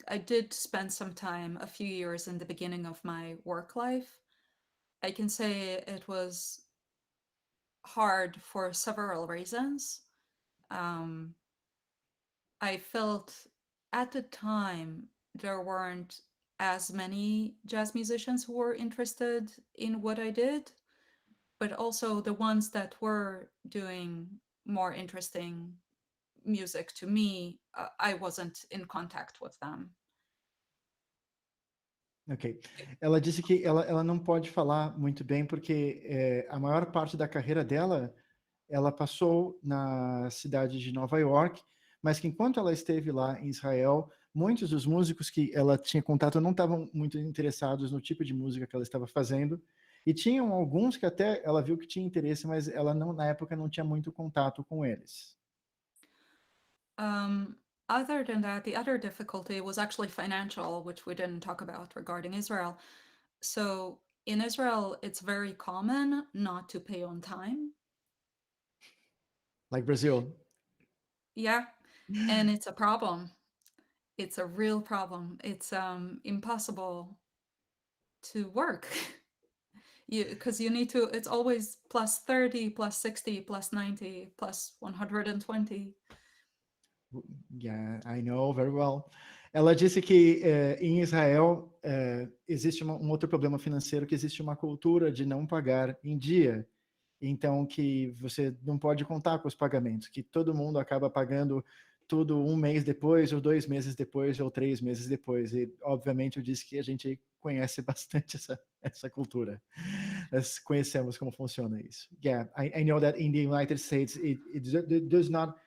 I did spend some time, a few years in the beginning of my work life. I can say it was hard for several reasons. I felt at the time there weren't as many jazz musicians who were interested in what I did, but also the ones that were doing more interesting music to me, I wasn't in contact with them. Ok. Ela disse que ela não pode falar muito bem porque a maior parte da carreira dela ela passou na cidade de Nova York, mas que enquanto ela esteve lá em Israel, muitos dos músicos que ela tinha contato não estavam muito interessados no tipo de música que ela estava fazendo, e tinham alguns que até ela viu que tinha interesse, mas ela não, na época não tinha muito contato com eles. Other than that, the other difficulty was actually financial, which we didn't talk about regarding Israel. So in Israel, it's very common not to pay on time. Like Brazil. Yeah, and it's a problem. It's a real problem. It's impossible to work. Because you need to, it's always plus 30, plus 60, plus 90, plus 120. Yeah, I know very well. Ela disse que em Israel existe um outro problema financeiro, que existe uma cultura de não pagar em dia. então que você não pode contar com os pagamentos, que todo mundo acaba pagando tudo um mês depois, ou 2 meses depois, ou 3 meses depois. E, obviamente, eu disse que a gente conhece bastante essa cultura. Nós conhecemos como funciona isso. Yeah, I know that in the United States, it does not,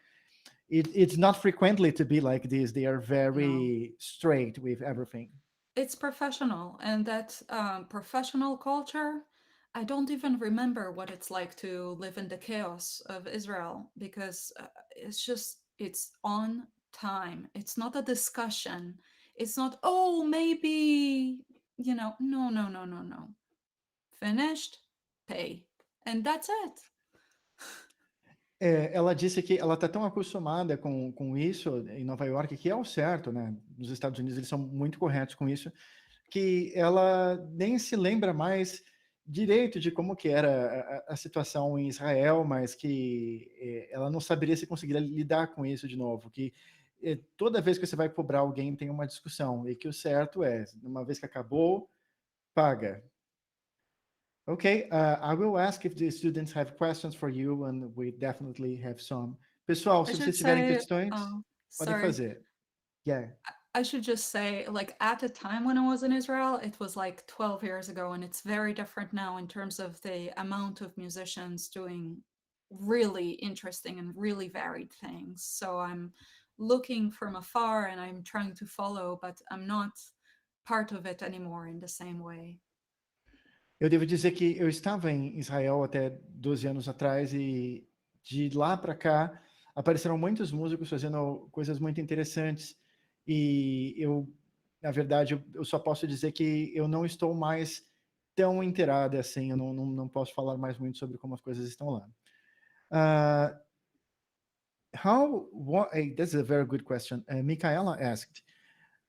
it's not frequently to be like this. They are No. very straight with everything. It's professional, and that professional culture, I don't even remember what it's like to live in the chaos of Israel, because it's on time. It's not a discussion. It's not, oh, maybe, no, no, no, no, no. Finished, pay. And that's it. Ela disse que ela está tão acostumada com isso em Nova York, que é o certo, né? Nos Estados Unidos eles são muito corretos com isso, que ela nem se lembra mais direito de como que era a situação em Israel, mas que ela não saberia se conseguiria lidar com isso de novo, que toda vez que você vai cobrar alguém tem uma discussão, e que o certo é, uma vez que acabou, paga. Okay, I will ask if the students have questions for you, and we definitely have some. Pessoal, I se should vocês tiverem say, questões, oh, podem sorry. fazer. Yeah. I should just say, like, at the time when I was in Israel, it was like 12 years ago, and it's very different now in terms of the amount of musicians doing really interesting and really varied things. So I'm looking from afar and I'm trying to follow, but I'm not part of it anymore in the same way. Eu devo dizer que eu estava em Israel até 12 anos atrás e de lá para cá apareceram muitos músicos fazendo coisas muito interessantes e eu, na verdade, eu só posso dizer que eu não estou mais tão inteirado assim, eu não posso falar mais muito sobre como as coisas estão lá. This is a very good question. Michaela asked,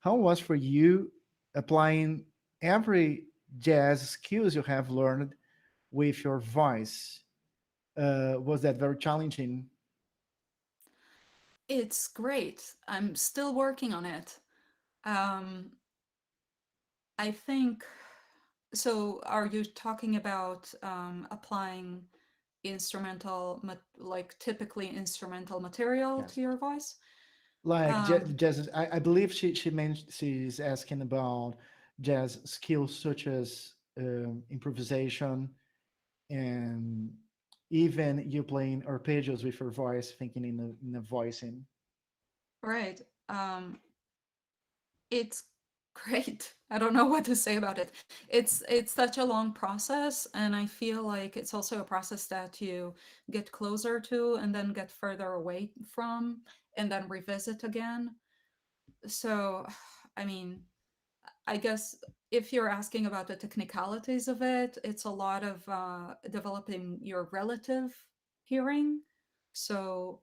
how was for you applying every jazz skills you have learned with your voice? Was that very challenging? It's great. I'm still working on it. I think so. Are you talking about applying instrumental, like typically instrumental material Yes. to your voice? Like jazz, I believe she mentioned she's asking about jazz skills such as improvisation and even you playing arpeggios with your voice, thinking in a voicing. Right. It's great. I don't know what to say about it. It's such a long process, and I feel like it's also a process that you get closer to and then get further away from and then revisit again. So, I mean, I guess if you're asking about the technicalities of it, it's a lot of developing your relative hearing. So,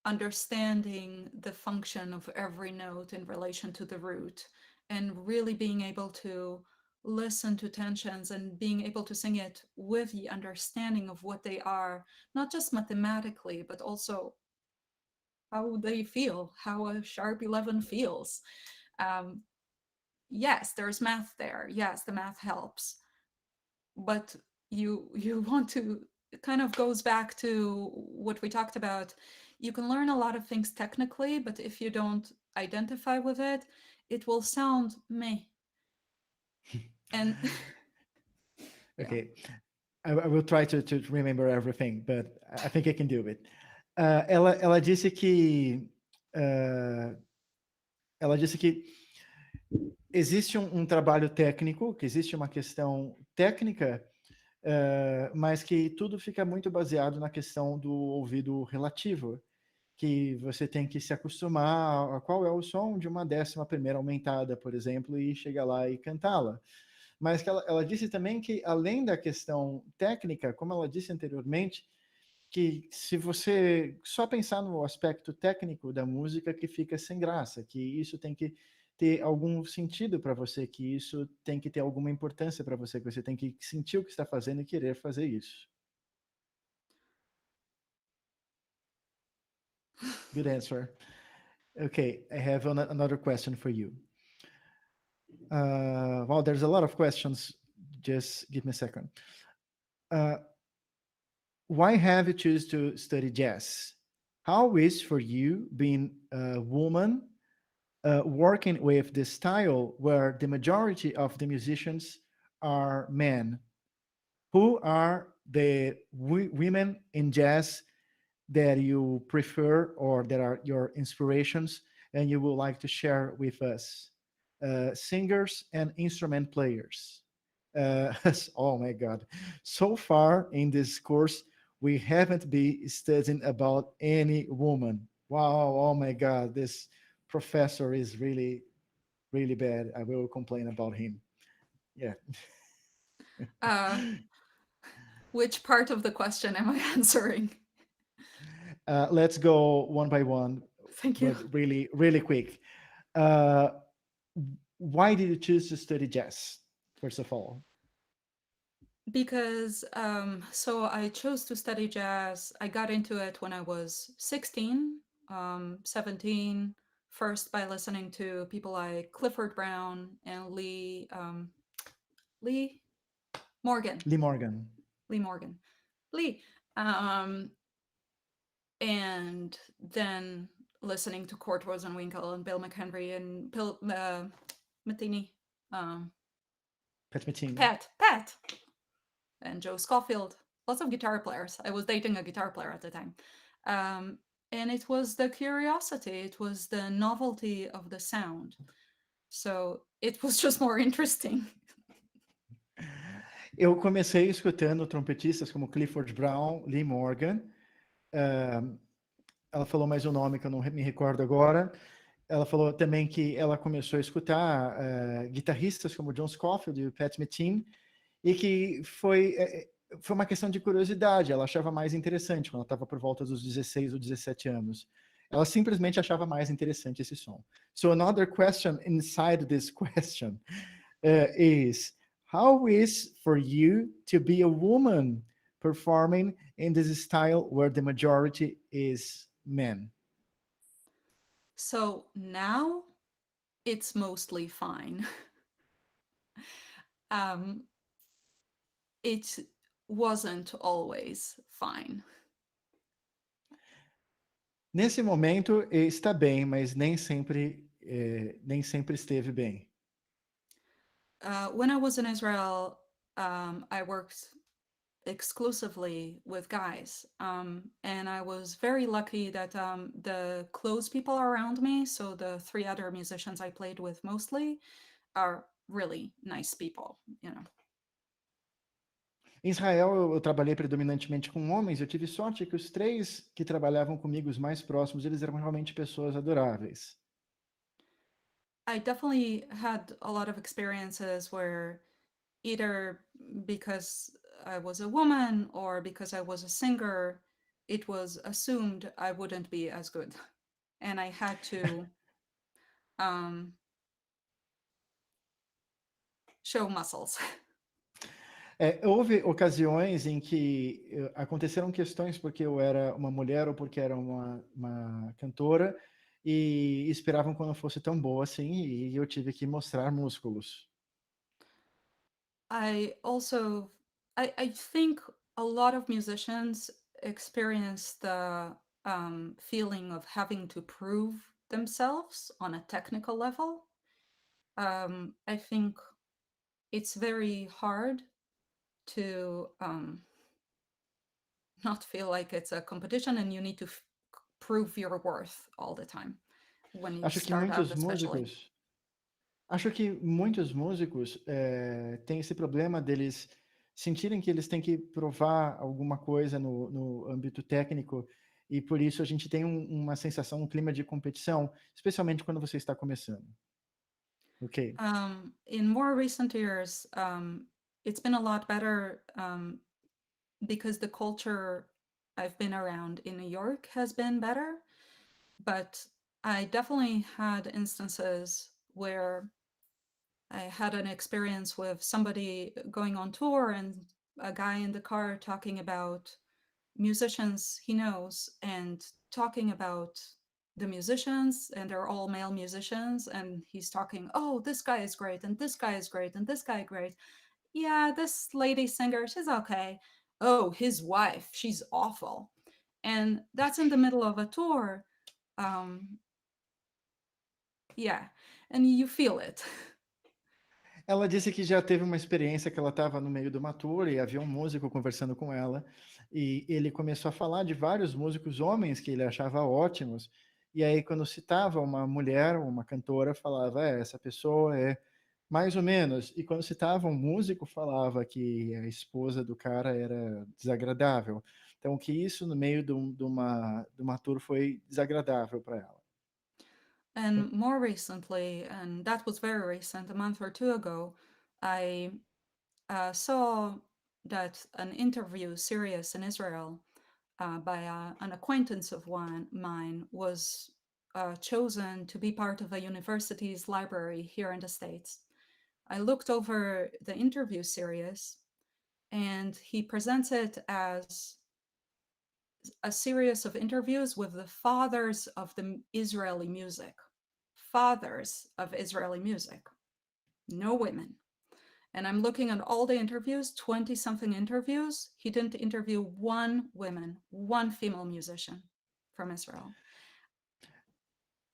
understanding the function of every note in relation to the root and really being able to listen to tensions and being able to sing it with the understanding of what they are, not just mathematically, but also how they feel, how a sharp 11 feels. Yes, there's math there. Yes, the math helps. But you want to, it kind of goes back to what we talked about. You can learn a lot of things technically, but if you don't identify with it, it will sound meh. And yeah. Okay, I will try to remember everything, but I think I can do it. Ela disse que ela disse que existe um trabalho técnico, que existe uma questão técnica, mas que tudo fica muito baseado na questão do ouvido relativo, que você tem que se acostumar a qual é o som de uma 11ª aumentada, por exemplo, e chegar lá e cantá-la. Mas que ela disse também que, além da questão técnica, como ela disse anteriormente, que se você só pensar no aspecto técnico da música, que fica sem graça, que isso tem que ter algum sentido para você, que isso tem que ter alguma importância para você, que você tem que sentir o que está fazendo e querer fazer isso. Good answer. Okay, I have another question for you. Well, there's a lot of questions just give me a second. Uh, why have you choose to study jazz? How is for you being a woman working with the style where the majority of the musicians are men? Who are the women in jazz that you prefer or that are your inspirations and you would like to share with us? Singers and instrument players. Oh my God. So far in this course, we haven't been studying about any woman. Wow. Oh my God. This professor is really, really bad. I will complain about him. Yeah. Uh, which part of the question am I answering? Let's go one by one, Thank you. but really, really quick. Uh, why did you choose to study jazz, first of all? Because so I chose to study jazz. I got into it when I was 16, 17, first by listening to people like Clifford Brown and Lee Morgan. Lee Morgan. Lee Morgan. Lee. Um, and then listening to Kurt Rosenwinkel and Bill McHenry and Bill Matheny, um, Pat Metheny. Pat, and Joe Scofield. Lots of guitar players. I was dating a guitar player at the time. Um, and it was the curiosity, it was the novelty of the sound. So it was just more interesting. Eu comecei escutando trompetistas como Clifford Brown, Lee Morgan. Uh, ela falou mais um nome que eu não me recordo agora. Ela falou também que ela começou a escutar guitarristas como John Scofield e Pat Metheny, e que foi uma questão de curiosidade. Ela achava mais interessante quando ela estava por volta dos 16 ou 17 anos. Ela simplesmente achava mais interessante esse som. So another question inside this question is, how is for you to be a woman performing in this style where the majority is men? So now it's mostly fine. It wasn't always fine. Nesse momento está bem, mas nem sempre esteve bem. When I was in Israel, I worked exclusively with guys. And I was very lucky that the close people around me, so the three other musicians I played with mostly, are really nice people, you know. Em Israel, eu trabalhei predominantemente com homens. Eu tive sorte que os três que trabalhavam comigo, os mais próximos, eles eram realmente pessoas adoráveis. I definitely had a lot of experiences where either because I was a woman or because I was a singer, it was assumed I wouldn't be as good. And I had to show muscles. Houve ocasiões em que aconteceram questões porque eu era uma mulher ou porque era uma cantora e esperavam que eu não fosse tão boa assim e eu tive que mostrar músculos. I think a lot of musicians experience the feeling of having to prove themselves on a technical level. I think it's very hard to not feel like it's a competition and you need to prove your worth all the time when you Acho que start out, muitos especially. músicos Acho que muitos músicos têm esse problema deles sentirem que eles têm que provar alguma coisa no âmbito técnico e por isso a gente tem uma sensação, um clima de competição, especialmente quando você está começando. Ok? In more recent years, it's been a lot better because the culture I've been around in New York has been better. But I definitely had instances where I had an experience with somebody going on tour and a guy in the car talking about musicians he knows and talking about the musicians, and they're all male musicians, and he's talking, oh, this guy is great and this guy is great and this guy great, yeah, this lady singer, she's okay. Oh, his wife, she's awful. And that's in the middle of a tour. Um, yeah, and you feel it. Ela disse que já teve uma experiência que ela estava no meio de uma tour e havia um músico conversando com ela, e ele começou a falar de vários músicos homens que ele achava ótimos, e aí quando citava uma mulher, uma cantora, falava, essa pessoa é mais ou menos, e quando citava um músico, falava que a esposa do cara era desagradável. Então, que isso no meio de uma tour foi desagradável para ela. And more recently, and that was very recent, a month or two ago, I saw that an interview series in Israel by an acquaintance of mine was chosen to be part of a university's library here in the States. I looked over the interview series, and he presents it as a series of interviews with the fathers of the Israeli music. Fathers of Israeli music, no women. And I'm looking at all the interviews, 20 something interviews. He didn't interview one woman, one female musician from Israel.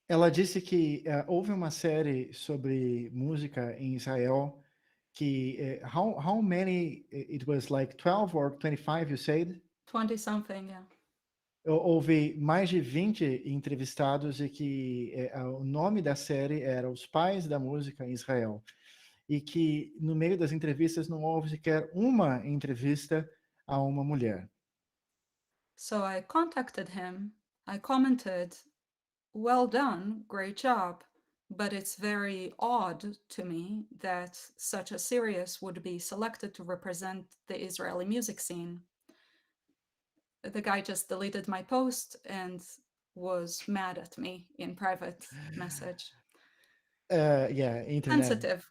Ela disse que houve uma série sobre música em Israel que how many it was like 12 or 25 you said? 20 something, yeah. Houve mais de 20 entrevistados e que o nome da série era Os Pais da Música em Israel. E que no meio das entrevistas não houve sequer uma entrevista a uma mulher. So I contacted him. I commented, well done, great job. But it's very odd to me that such a series would be selected to represent the Israeli music scene. The guy just deleted my post and was mad at me in private message. Yeah, Sensitive.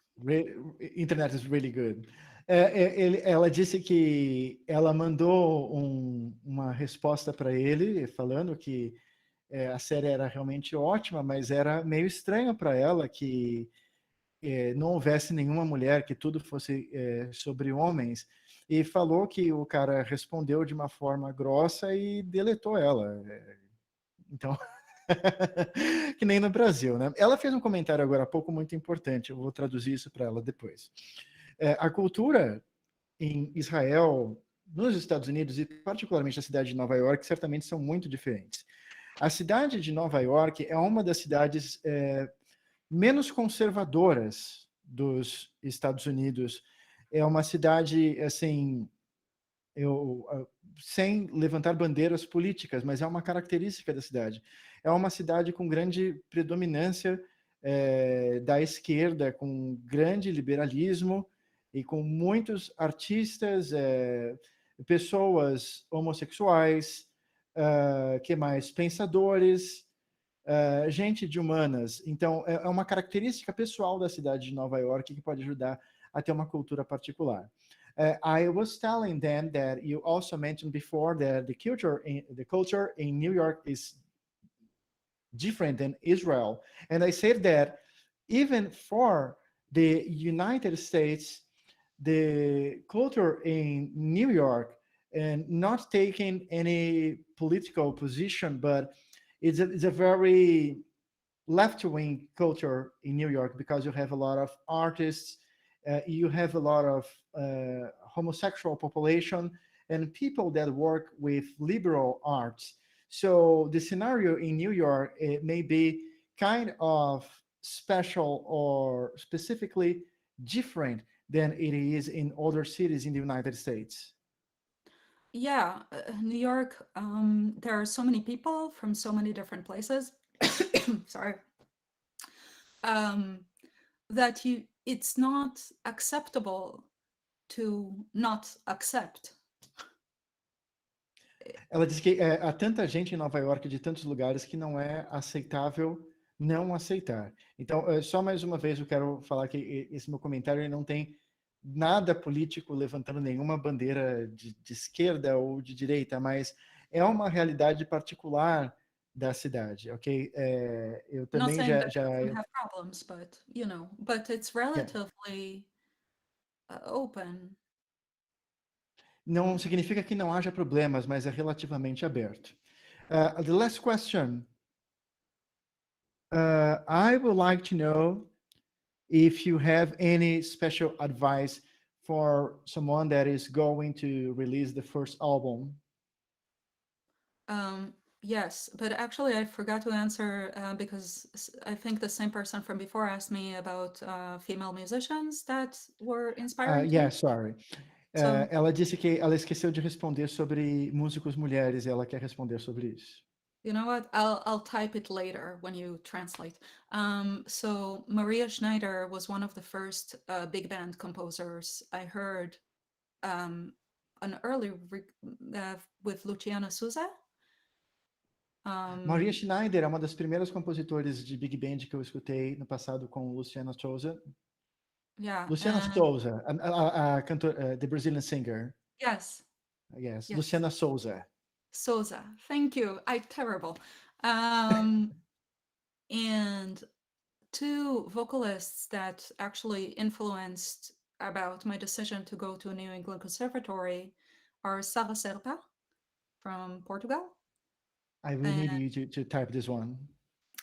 internet is really good. Ela disse que ela mandou uma resposta para ele, falando que a série era realmente ótima, mas era meio estranho para ela que não houvesse nenhuma mulher, que tudo fosse sobre homens, e falou que o cara respondeu de uma forma grossa e deletou ela. Então, que nem no Brasil, né? Ela fez um comentário agora há pouco muito importante, eu vou traduzir isso para ela depois. A cultura em Israel, nos Estados Unidos e particularmente a cidade de Nova York, certamente são muito diferentes. A cidade de Nova York é uma das cidades menos conservadoras dos Estados Unidos. É uma cidade, assim, sem levantar bandeiras políticas, mas é uma característica da cidade. É uma cidade com grande predominância da esquerda, com grande liberalismo e com muitos artistas, pessoas homossexuais, que mais? Pensadores, gente de humanas. Então, é uma característica pessoal da cidade de Nova York que pode ajudar a ter uma cultura particular. I was telling them that you also mentioned before that the culture in New York is different than Israel, and I said that even for the United States, the culture in New York, and not taking any political position, but it's a very left-wing culture in New York because you have a lot of artists, you have a lot of homosexual population and people that work with liberal arts. So the scenario in New York may be kind of special or specifically different than it is in other cities in the United States. Yeah, New York, there are so many people from so many different places. Sorry. That it's not acceptable to not accept. Ela diz que há tanta gente em Nova York, de tantos lugares, que não é aceitável não aceitar. Então, só mais uma vez eu quero falar que esse meu comentário não tem nada político levantando nenhuma bandeira de esquerda ou de direita, mas é uma realidade particular da cidade, ok? Eu Not também saying that já they don't have problems, but but it's yeah. relatively open. Não significa que não haja problemas, mas é relativamente aberto. The last question. I would like to know if you have any special advice for someone that is going to release the first album. Yes, but actually I forgot to answer because I think the same person from before asked me about female musicians that were inspiring to Yeah, me. sorry. So, Ela disse que ela esqueceu de responder sobre músicos mulheres e ela quer responder sobre isso. you know what? I'll type it later when you translate. So Maria Schneider was one of the first big band composers I heard. An early with Luciana Souza. Maria Schneider é uma das primeiras compositores de big band que eu escutei no passado com Luciana Souza. Yeah. Luciana Souza, a cantora, the Brazilian singer. Yes. Yes, Yes. Luciana Souza. Souza. Thank you. I'm terrible. And two vocalists that actually influenced about my decision to go to New England Conservatory are Sara Serpa from Portugal. I will need you to type this one.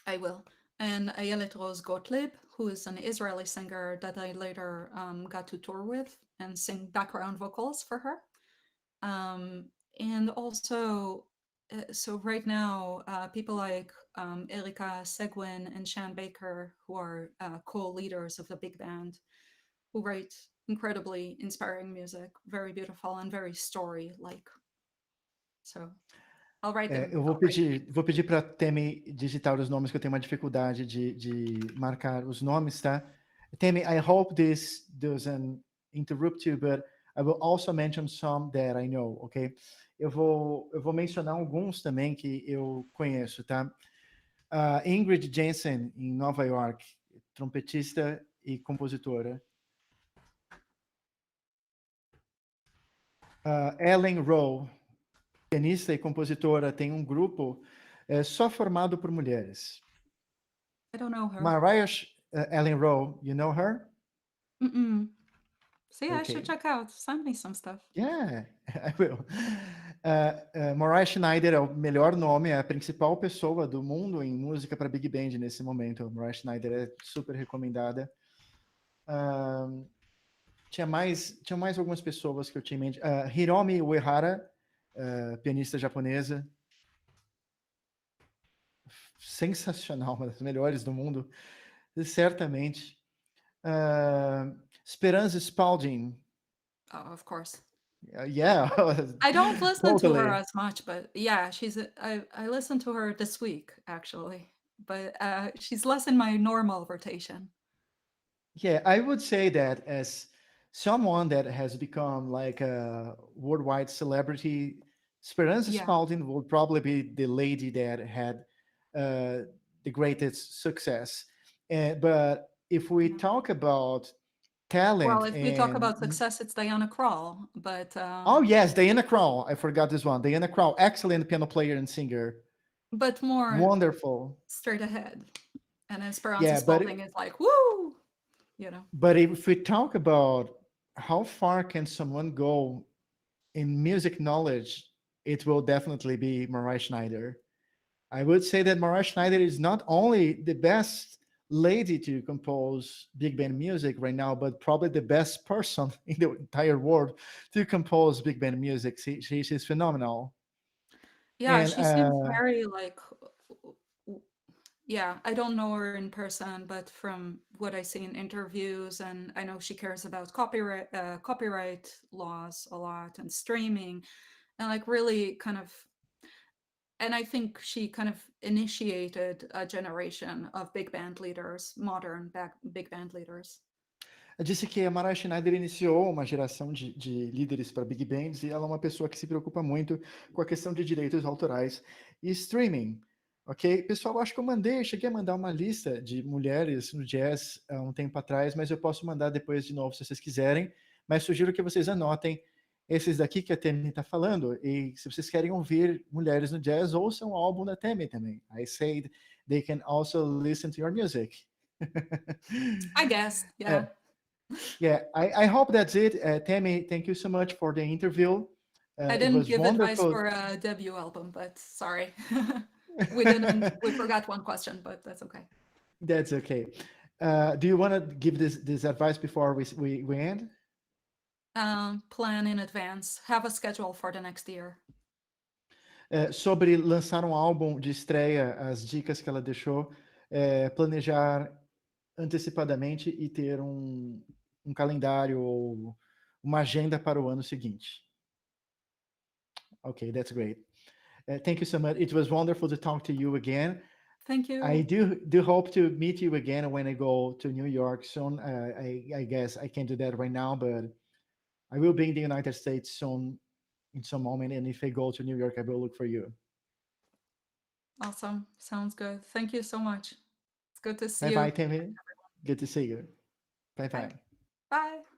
I will. And Ayelet Rose Gottlieb, who is an Israeli singer that I later got to tour with and sing background vocals for her. And also, so right now, people like Erika Seguin and Shan Baker, who are co-leaders of the big band, who write incredibly inspiring music, very beautiful and very story-like. So I'll write them. Eu vou pedir para a Tammy digitar os nomes, que eu tenho uma dificuldade de marcar os nomes, tá? Tammy, I hope this doesn't interrupt you, but I will also mention some that I know, ok? Eu vou mencionar alguns também que eu conheço, tá? Ingrid Jensen, em Nova York, trompetista e compositora. Ellen Rowe, pianista e compositora, tem um grupo só formado por mulheres. I don't know her. Mariah Ellen Rowe, you know her? See, I should check out. Send me some stuff. Yeah, I will. Mariah Schneider é o melhor nome, é a principal pessoa do mundo em música para Big Band nesse momento. Mariah Schneider é super recomendada. Tinha mais algumas pessoas que eu tinha em mente. Hiromi Uehara, pianista japonesa. Sensacional, uma das melhores do mundo, certamente. Esperanza Spalding. Oh, of course. Yeah. I don't listen totally. to her as much, but yeah, I listened to her this week actually, but she's less in my normal rotation. Yeah, I would say that as someone that has become like a worldwide celebrity, Esperanza Spalding would probably be the lady that had the greatest success. But if we talk about talent, well, if we talk about success, it's Diana Krall. But oh yes, Diana Krall. I forgot this one. Diana Krall, excellent piano player and singer. But more wonderful, straight ahead. And Esperanza Spalding is like woo, you know. But if we talk about how far can someone go in music knowledge, it will definitely be Mariah Schneider. I would say that Mariah Schneider is not only the best lady to compose big band music right now, but probably the best person in the entire world to compose big band music. She's phenomenal. Yeah, she seems very like, yeah, I don't know her in person, but from what I see in interviews, and I know she cares about copyright laws a lot and streaming, and like really kind of, and I think she kind of initiated a generation of big band leaders, modern big band leaders. Disse que a Mariah Schneider iniciou uma geração de líderes para big bands e ela é uma pessoa que se preocupa muito com a questão de direitos autorais e streaming. Ok? Pessoal, acho que cheguei a mandar uma lista de mulheres no jazz há um tempo atrás, mas eu posso mandar depois de novo se vocês quiserem, mas sugiro que vocês anotem esses daqui que a Tammy está falando, e se vocês querem ouvir mulheres no jazz, ouçam o álbum da Tammy também. I said they can also listen to your music. I guess, yeah. Yeah, I hope that's it. Tammy, thank you so much for the interview. I It didn't was give advice wonderful. for a debut album, but sorry. We didn't. We forgot one question, but that's okay. That's okay. Do you want to give this advice before we end? Plan in advance. Have a schedule for the next year. Sobre lançar um álbum de estreia, as dicas que ela deixou, planejar antecipadamente e ter um calendário ou uma agenda para o ano seguinte. Okay, that's great. Thank you so much. It was wonderful to talk to you again. Thank you. I do hope to meet you again when I go to New York soon. I guess I can't do that right now, but I will be in the United States soon in some moment. And if I go to New York, I will look for you. Awesome. Sounds good. Thank you so much. It's good to see Bye you. bye, Tammy. Good to see you. Bye bye. Bye.